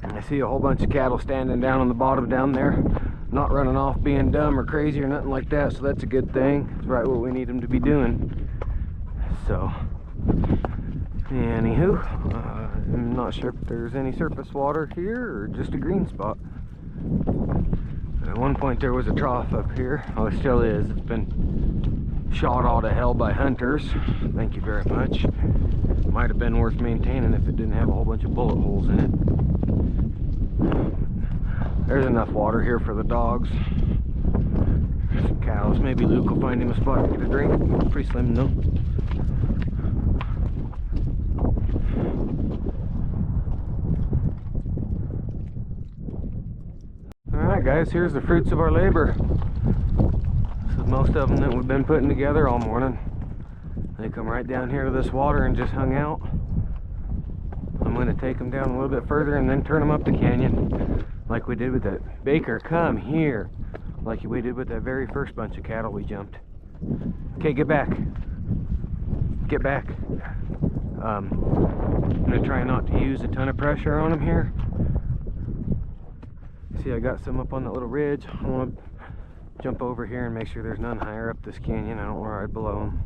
I see a whole bunch of cattle standing down on the bottom down there, not running off being dumb or crazy or nothing like that, so that's a good thing. It's right what we need them to be doing. So Anywho, I'm not sure if there's any surface water here or just a green spot. At one point there was a trough up here. Oh, it still is. It's been shot all to hell by hunters. Thank you very much. Might have been worth maintaining if it didn't have a whole bunch of bullet holes in it. There's enough water here for the dogs. There's some cows. Maybe Luke will find him a spot to get a drink. It's pretty slim though. Alright guys, here's the fruits of our labor. This is most of them that we've been putting together all morning. They come right down here to this water and just hung out. I'm going to take them down a little bit further and then turn them up the canyon like we did with that. Baker, come here. Like we did with that very first bunch of cattle we jumped. Okay, get back. Get back. I'm going to try not to use a ton of pressure on them here. See, I got some up on that little ridge. I want to jump over here and make sure there's none higher up this canyon. I don't want to ride below them.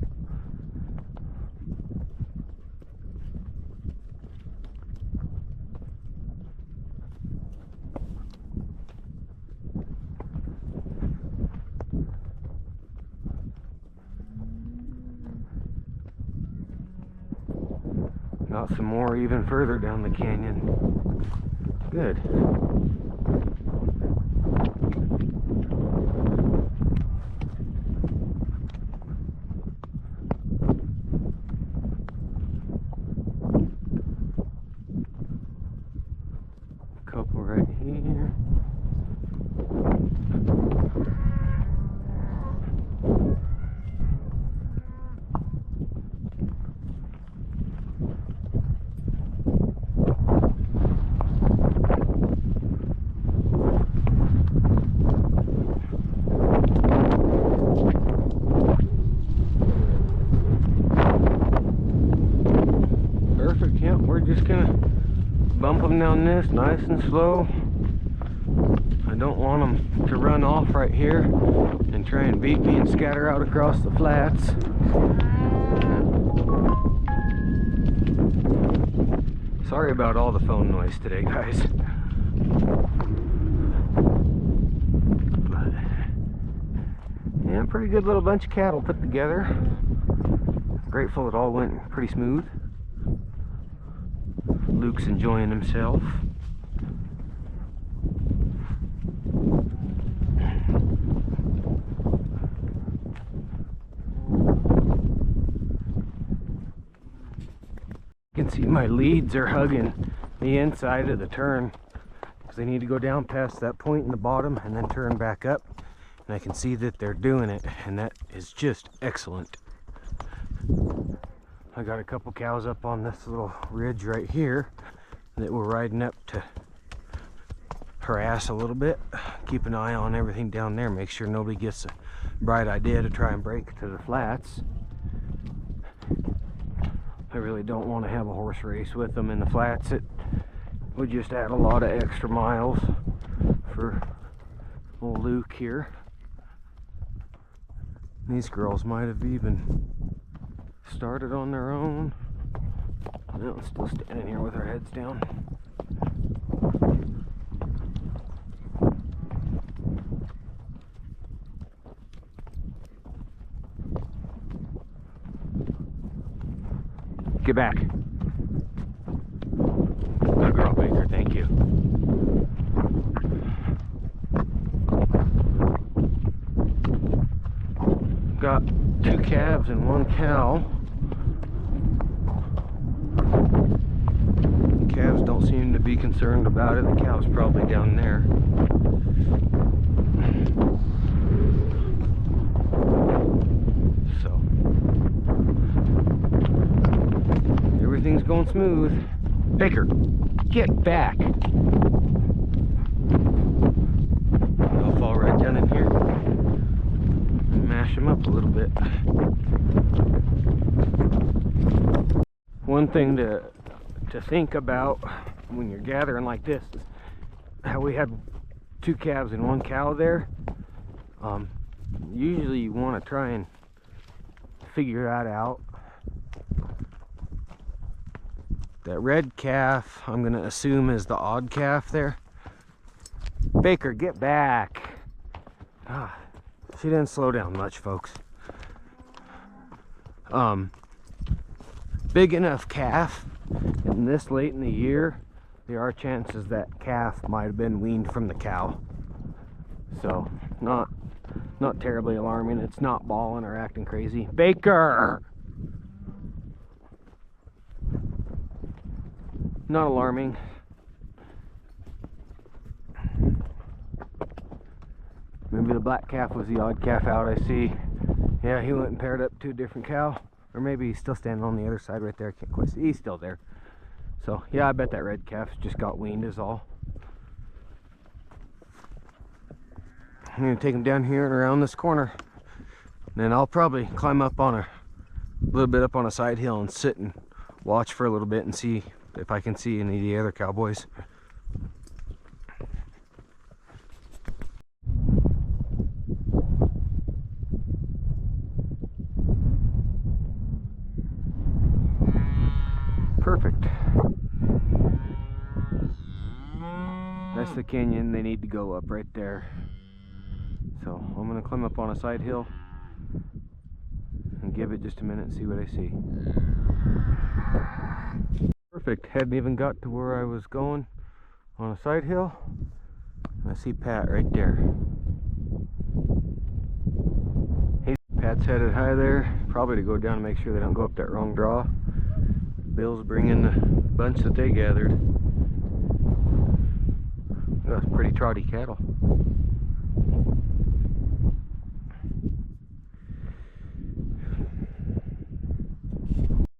Got some more even further down the canyon. Good. Couple right here. Perfect, yeah, we're just gonna bump them down this nice and slow. I don't want them to run off right here and try and beat me and scatter out across the flats. Sorry about all the phone noise today, guys. But, yeah, pretty good little bunch of cattle put together. Grateful it all went pretty smooth. Luke's enjoying himself. You can see my leads are hugging the inside of the turn because they need to go down past that point in the bottom and then turn back up. And I can see that they're doing it, and that is just excellent. I got a couple cows up on this little ridge right here that we're riding up to harass a little bit. Keep an eye on everything down there. Make sure nobody gets a bright idea to try and break to the flats. I really don't want to have a horse race with them in the flats. It would just add a lot of extra miles for old Luke here. These girls might have even started on their own. No, still standing here with our heads down. Get back. Good girl, Baker, thank you. Got 2 calves and 1 cow. The calves don't seem to be concerned about it. The cow's probably down there. So everything's going smooth. Baker, get back. I'll fall right down in here and mash them up a little bit. One thing to think about when you're gathering like this is how we had 2 calves and 1 cow there. Usually you want to try and figure that out That red calf, I'm gonna assume is the odd calf there. Baker, get back. Ah, she didn't slow down much, folks. Big enough calf, and this late in the year, there are chances that calf might have been weaned from the cow. So, not terribly alarming. It's not bawling or acting crazy. Baker! Not alarming. Maybe the black calf was the odd calf out, I see. Yeah, he went and paired up to a different cow. Or maybe he's still standing on the other side right there. I can't quite see. He's still there. So, yeah, I bet that red calf just got weaned is all. I'm going to take him down here and around this corner. And then I'll probably climb up on a little bit up on a side hill and sit and watch for a little bit and see if I can see any of the other cowboys. Perfect. That's the canyon they need to go up right there. So I'm going to climb up on a side hill and give it just a minute and see what I see. Perfect. Hadn't even got to where I was going on a side hill. I see Pat right there. Hey, Pat's headed high there, probably to go down and make sure they don't go up that wrong draw. Bill's bringing the bunch that they gathered. That's pretty trotty cattle.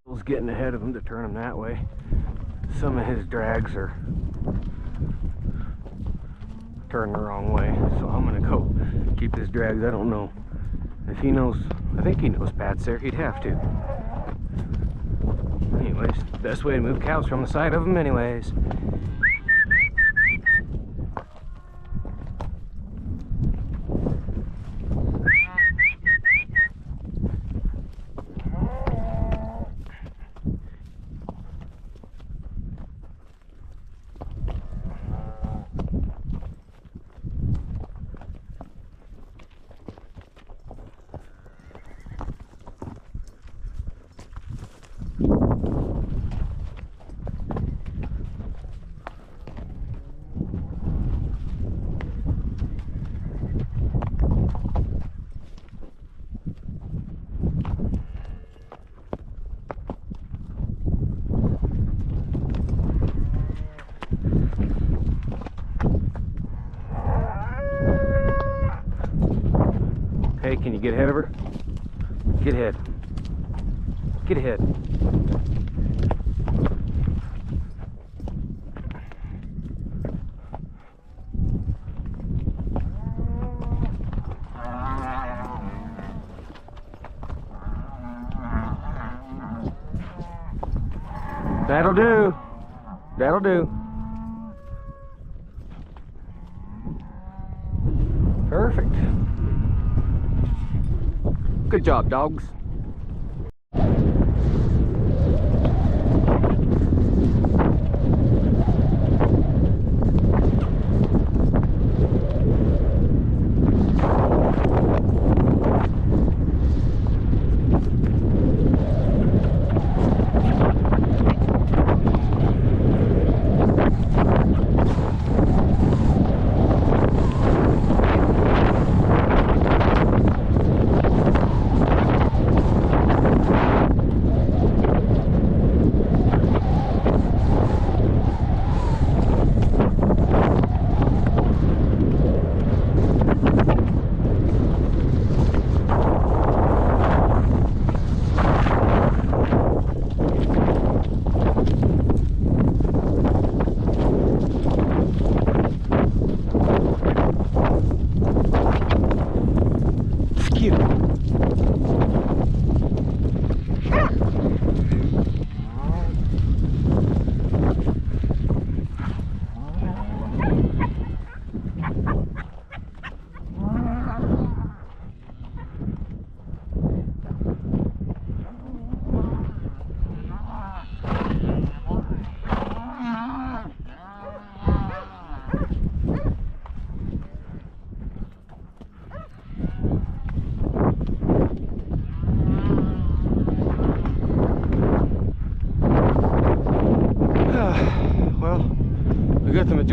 Bill's getting ahead of him to turn him that way. Some of his drags are turning the wrong way, so I'm gonna go keep his drags. I don't know if he knows. I think he knows Pat's there. He'd have to. Anyways, best way to move cows from the side of them anyways. Hey, can you get ahead of her? Get ahead. Get ahead. That'll do. That'll do. Perfect. Good job, dogs.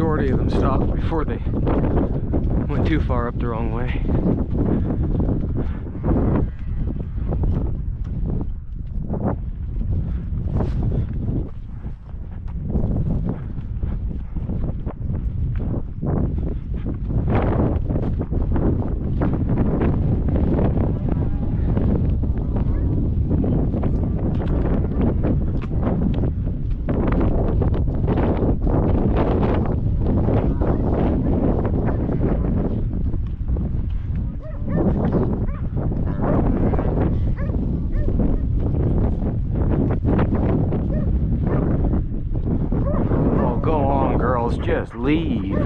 majority of them stopped before they went too far up the wrong way. Just leave.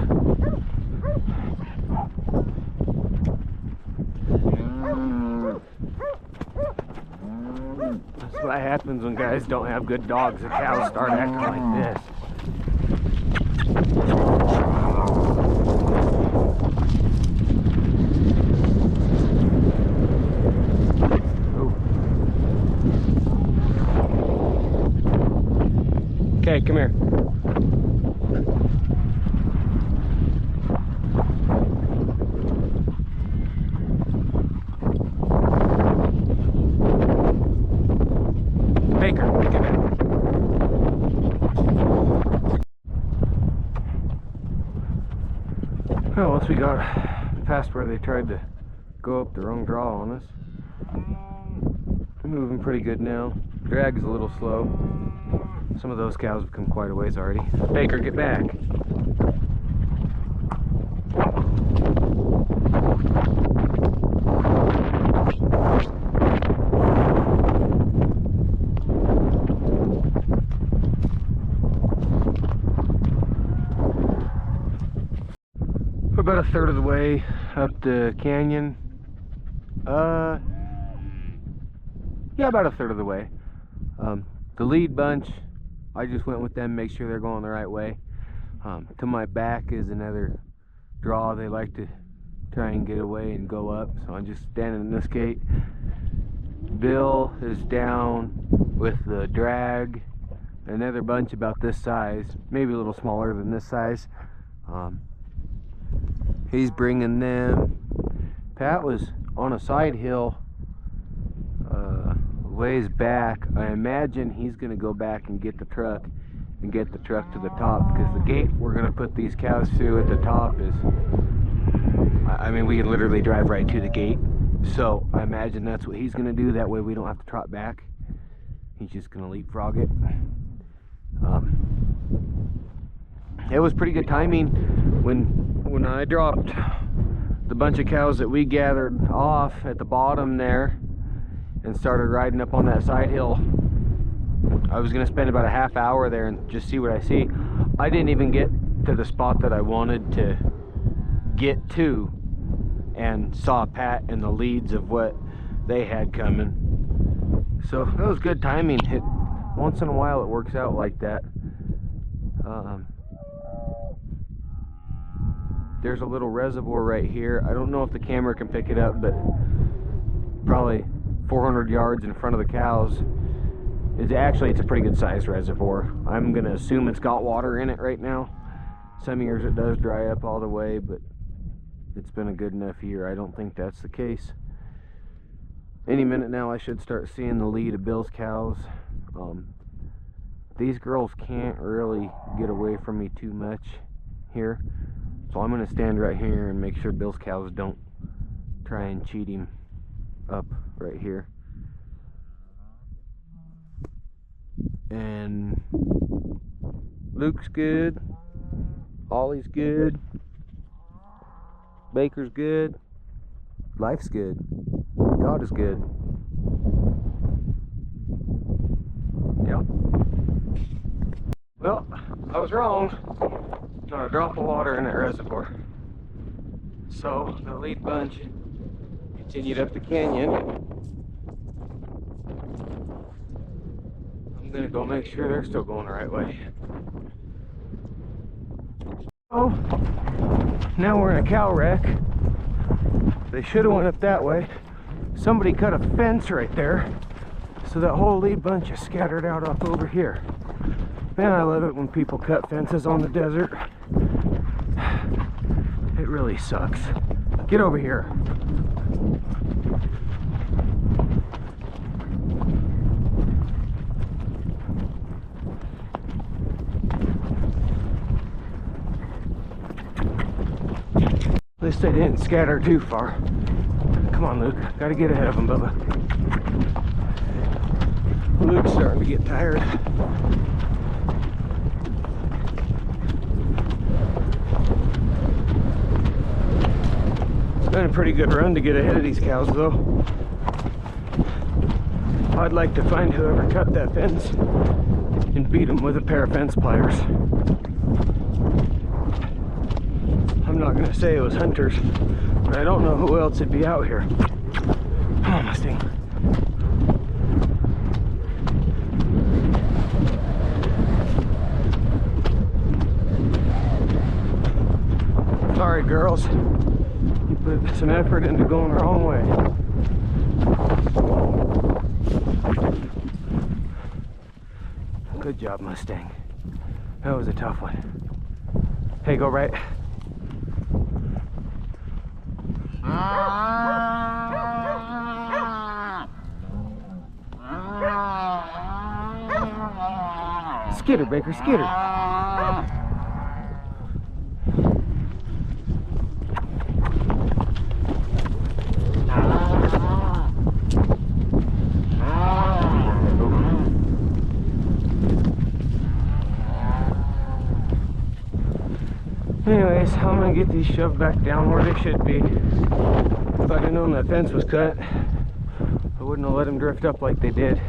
That's what happens when guys don't have good dogs. The cows start acting like this. Ooh. Okay, come here. Well, once we got past where they tried to go up the wrong draw on us, we're moving pretty good now. Drag is a little slow. Some of those cows have come quite a ways already. Baker, get back. About a third of the way up the canyon. Yeah, about a third of the way. The lead bunch, I just went with them, make sure they're going the right way. To my back is another draw. They like to try and get away and go up, so I'm just standing in this gate. Bill is down with the drag. Another bunch about this size, maybe a little smaller than this size. He's bringing them. Pat was on a side hill ways back. I imagine he's going to go back and get the truck to the top, because the gate we're going to put these cows through at the top is, I mean, we can literally drive right to the gate. So I imagine that's what he's going to do. That way we don't have to trot back. He's just going to leapfrog it. It was pretty good timing when I dropped the bunch of cows that we gathered off at the bottom there and started riding up on that side hill. I was going to spend about a half hour there and just see what I see. I didn't even get to the spot that I wanted to get to, and saw Pat and the leads of what they had coming. So that was good timing. Once in a while it works out like that. There's a little reservoir right here. I don't know if the camera can pick it up, but probably 400 yards in front of the cows. It's a pretty good sized reservoir. I'm gonna assume it's got water in it right now. Some years it does dry up all the way, but it's been a good enough year. I don't think that's the case. Any minute now I should start seeing the lead of Bill's cows. These girls can't really get away from me too much here, so I'm gonna stand right here and make sure Bill's cows don't try and cheat him up right here. And Luke's good, Ollie's good, Baker's good, life's good, God is good. Yep. Well, I was wrong. Not a drop of water in that reservoir. So the lead bunch continued up the canyon. I'm gonna go make sure they're still going the right way. Oh, now we're in a cow wreck. They should have went up that way. Somebody cut a fence right there, so that whole lead bunch is scattered out off over here. Man, I love it when people cut fences on the desert. It really sucks. Get over here. At least they didn't scatter too far. Come on, Luke. Gotta get ahead of them, Bubba. Luke's starting to get tired. It's been a pretty good run to get ahead of these cows, though. I'd like to find whoever cut that fence and beat them with a pair of fence pliers. I'm not gonna say it was hunters, but I don't know who else would be out here. Come on, Mustang. Sorry, girls. You put some effort into going the wrong way. Good job, Mustang. That was a tough one. Hey, go right. Skitter, Baker, skitter. Anyways, I'm gonna get these shoved back down where they should be. If I'd have known that fence was cut, I wouldn't have let them drift up like they did.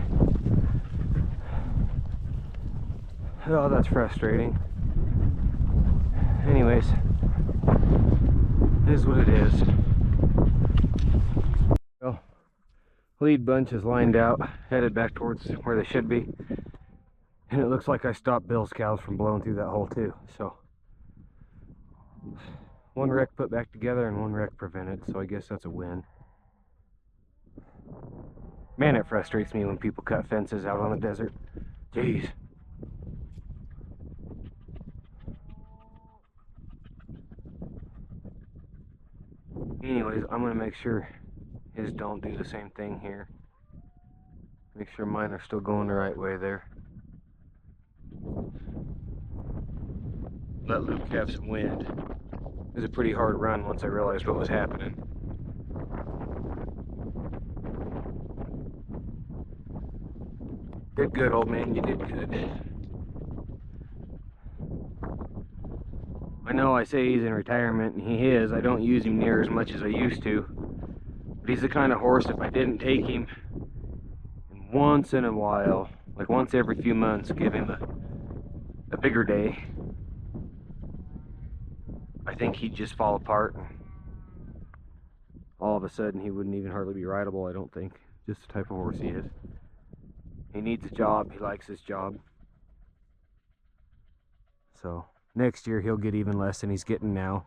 Oh, that's frustrating. Anyways, it is what it is. Well, lead bunch is lined out, headed back towards where they should be. And it looks like I stopped Bill's cows from blowing through that hole too. So, one wreck put back together and one wreck prevented, so I guess that's a win. Man, it frustrates me when people cut fences out on the desert. Jeez. Anyways, I'm gonna make sure his don't do the same thing here. Make sure mine are still going the right way there. Let Luke have some wind. It was a pretty hard run once I realized what was happening. Did good, old man, you did good. I know I say he's in retirement, and he is. I don't use him near as much as I used to. But he's the kind of horse, if I didn't take him, and once in a while, like once every few months, give him a bigger day, I think he'd just fall apart, and all of a sudden he wouldn't even hardly be rideable, I don't think. Just the type of horse he is. He needs a job, he likes his job. So next year he'll get even less than he's getting now.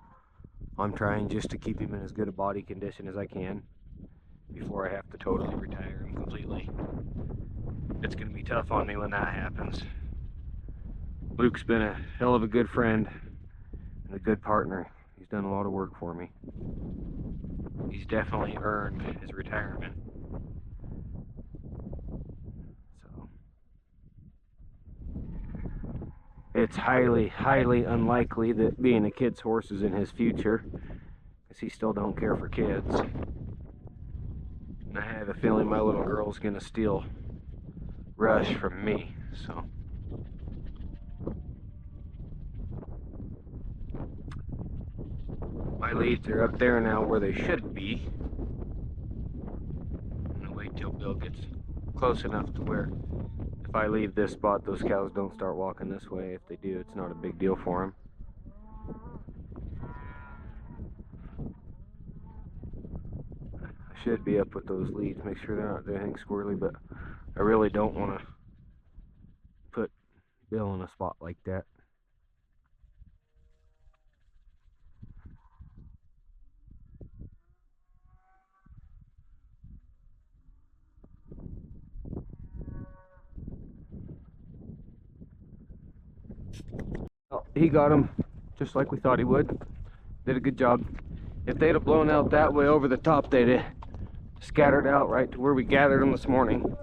I'm trying just to keep him in as good a body condition as I can before I have to totally retire him completely. It's going to be tough on me when that happens. Luke's been a hell of a good friend and a good partner. He's done a lot of work for me. He's definitely earned his retirement. So it's highly, highly unlikely that being a kid's horse is in his future, because he still don't care for kids. And I have a feeling my little girl's gonna steal Rush from me, so. My leads are up there now where they should be. I'm gonna wait till Bill gets close enough to where if I leave this spot, those cows don't start walking this way. If they do, it's not a big deal for them. I should be up with those leads, make sure they're not doing anything squirrely, but I really don't want to put Bill in a spot like that. Well, he got him just like we thought he would. Did a good job. If they'd have blown out that way over the top, they'd have scattered out right to where we gathered them this morning.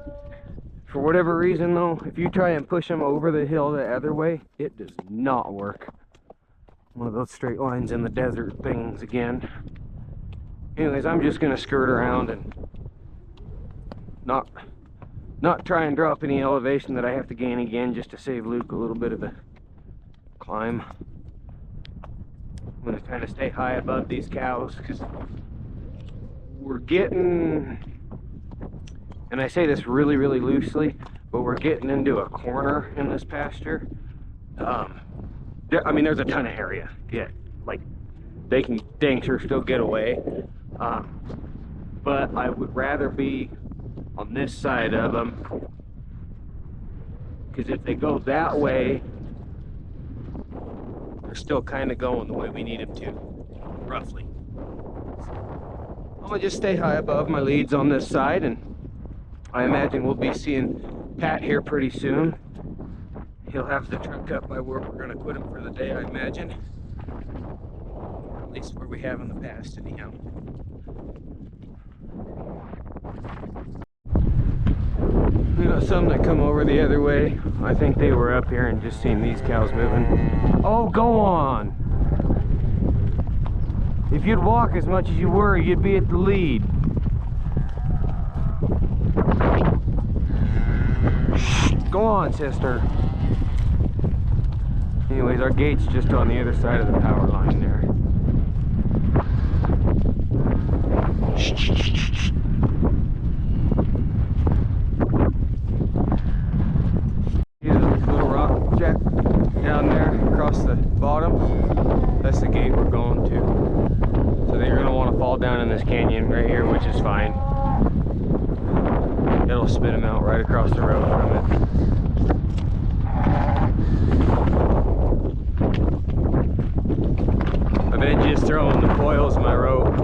For whatever reason though, if you try and push them over the hill the other way, it does not work. One of those straight lines in the desert things again. Anyways, I'm just gonna skirt around and not try and drop any elevation that I have to gain again, just to save Luke a little bit of a climb. I'm gonna kind of stay high above these cows because we're getting, and I say this really loosely, but we're getting into a corner in this pasture. I mean, there's a ton of area. Yeah, like they can dang sure still get away. But I would rather be on this side of them, because if they go that way, they're still kind of going the way we need them to, roughly. I'm gonna just stay high above my leads on this side, and I imagine we'll be seeing Pat here pretty soon. He'll have the truck up by where we're gonna put him for the day, I imagine. At least where we have in the past, anyhow. We got some that come over the other way. I think they were up here and just seen these cows moving. Oh, go on! If you'd walk as much as you were, you'd be at the lead. Shh, go on, sister. Anyways, our gate's just on the other side of the power line there. See this little rock jack down there across the bottom? That's the gate we're going to. So they're going to want to fall down in this canyon right here, which is fine. It'll spit them out right across the road from it. I've been just throwing the coils in my rope.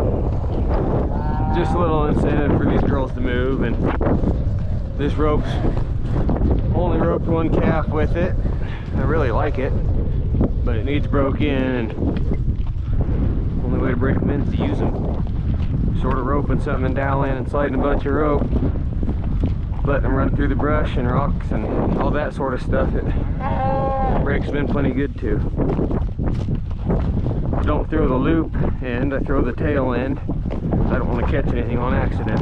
Just a little incentive for these girls to move, and this rope's only roped one calf with it. I really like it, but it needs broke in, and the only way to break them in is to use them. Short of roping something and doweling and sliding a bunch of rope, letting them run through the brush and rocks and all that sort of stuff. It breaks them in plenty good too. Don't throw the loop end, I throw the tail end. I don't want to catch anything on accident.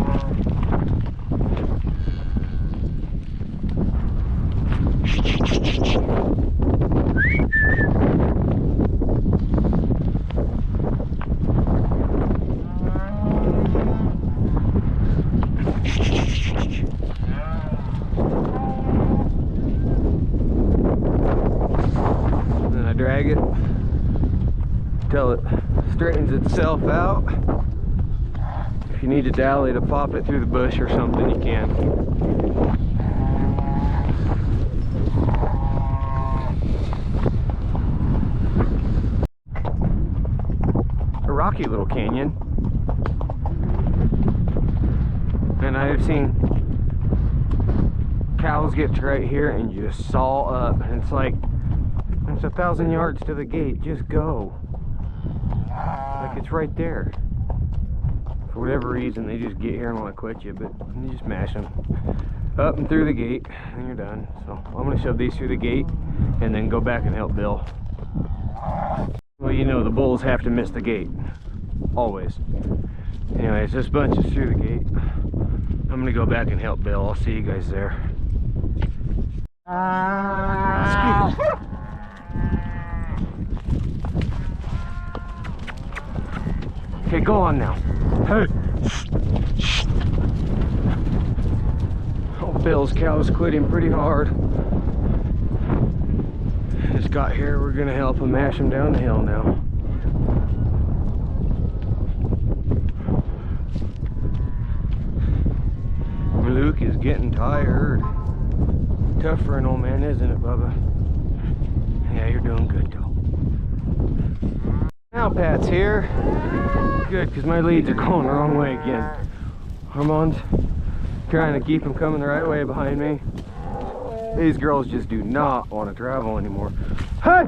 Then I drag it till it straightens itself out. If you need a dally to pop it through the bush or something, you can. A rocky little canyon. And I've seen cows get to right here and just saw up. And it's like, it's 1,000 yards to the gate, just go. Like it's right there. For whatever reason, they just get here and want to quit you, but you just mash them up and through the gate, and you're done. So I'm going to shove these through the gate and then go back and help Bill. Well, you know, the bulls have to miss the gate. Always. Anyways, this bunch is through the gate. I'm going to go back and help Bill. I'll see you guys there. Okay, go on now. Hey. Oh, Bill's cows quit him pretty hard. Just got here. We're gonna help him mash him down the hill now. Luke is getting tired. Tough for an old man, isn't it, Bubba? Yeah, you're doing good, though. Now Pat's here. Good, because my leads are going the wrong way again. Armand's trying to keep them coming the right way behind me. These girls just do not want to travel anymore. Hey!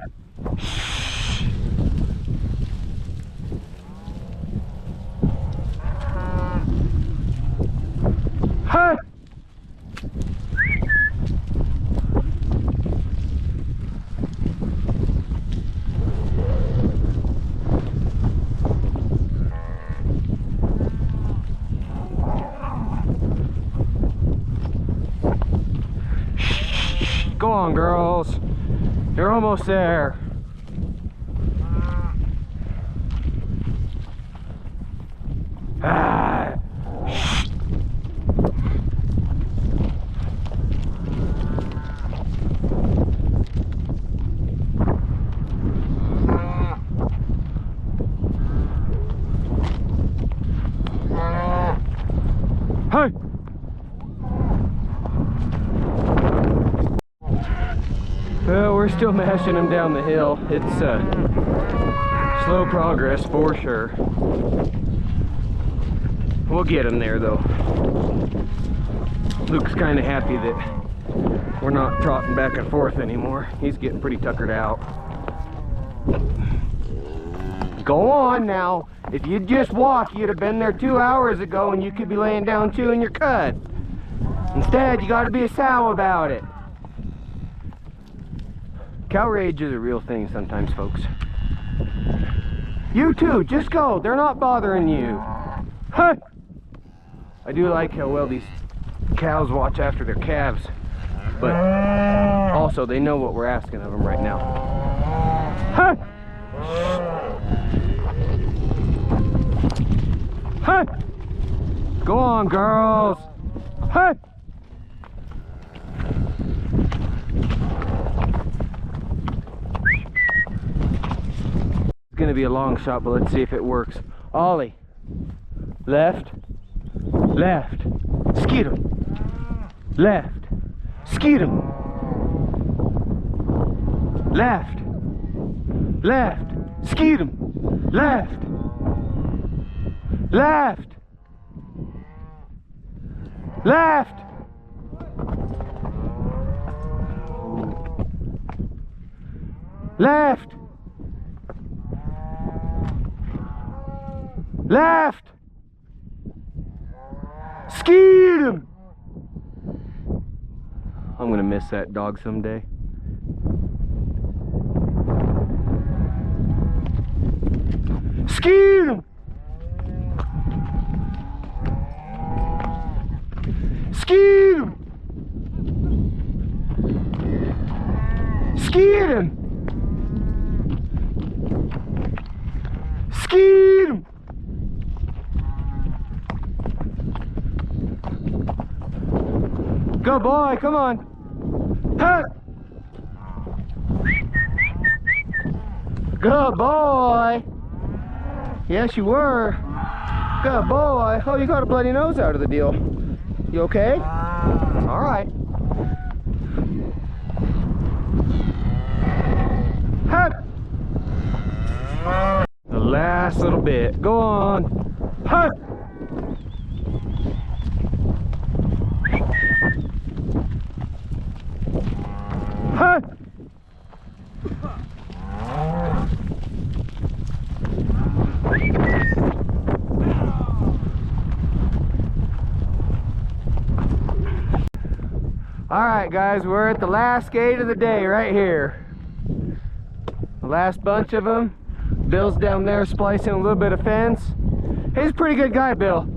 on, girls. You're almost there. Ah. Hey! Well, we're still mashing them down the hill. It's slow progress for sure. We'll get him there though. Luke's kind of happy that we're not trotting back and forth anymore. He's getting pretty tuckered out. Go on now. If you'd just walk, you'd have been there 2 hours ago and you could be laying down chewing your cud. Instead, you gotta be a sow about it. Cow rage is a real thing sometimes, folks. You too, just go. They're not bothering you. Huh. I do like how well these cows watch after their calves, but also they know what we're asking of them right now. Huh. Huh. Go on, girls. Huh. It's gonna be a long shot, but let's see if it works. Ollie. Left. Left. Skeet him. Left. Skeet him. Left. Left. Skeet him. Left. Left. Left. Left. Left. Skeet him. I'm gonna miss that dog someday. Skeet him. Skeet him. Skeet him. Skeet him. Good boy, come on. Huh. Good boy. Yes, you were. Good boy. Oh, you got a bloody nose out of the deal. You okay? All right. Huh. The last little bit. Go on. Huh. Huh. All right, guys, we're at the last gate of the day right here. The last bunch of them. Bill's down there splicing a little bit of fence. He's a pretty good guy, Bill.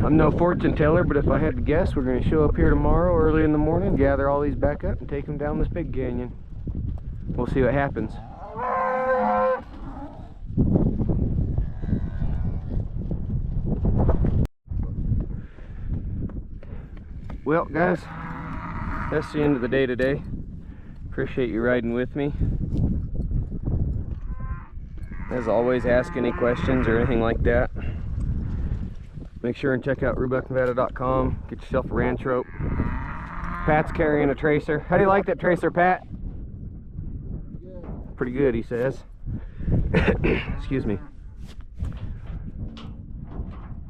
I'm no fortune teller, but if I had to guess, we're going to show up here tomorrow early in the morning, gather all these back up, and take them down this big canyon. We'll see what happens. Well, guys, that's the end of the day today. Appreciate you riding with me. As always, ask any questions or anything like that. Make sure and check out RubeckNevada.com. Get yourself a ranch rope. Pat's carrying a tracer. How do you like that tracer, Pat? Pretty good, he says. Excuse me.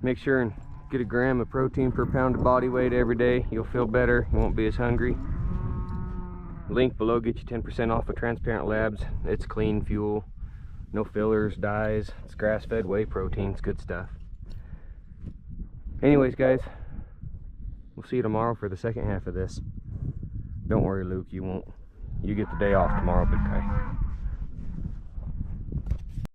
Make sure and get a gram of protein per pound of body weight every day. You'll feel better. You won't be as hungry. Link below gets you 10% off of Transparent Labs. It's clean fuel. No fillers, dyes. It's grass-fed whey protein. It's good stuff. Anyways, guys, we'll see you tomorrow for the second half of this. Don't worry, Luke, you won't. You get the day off tomorrow, big guy.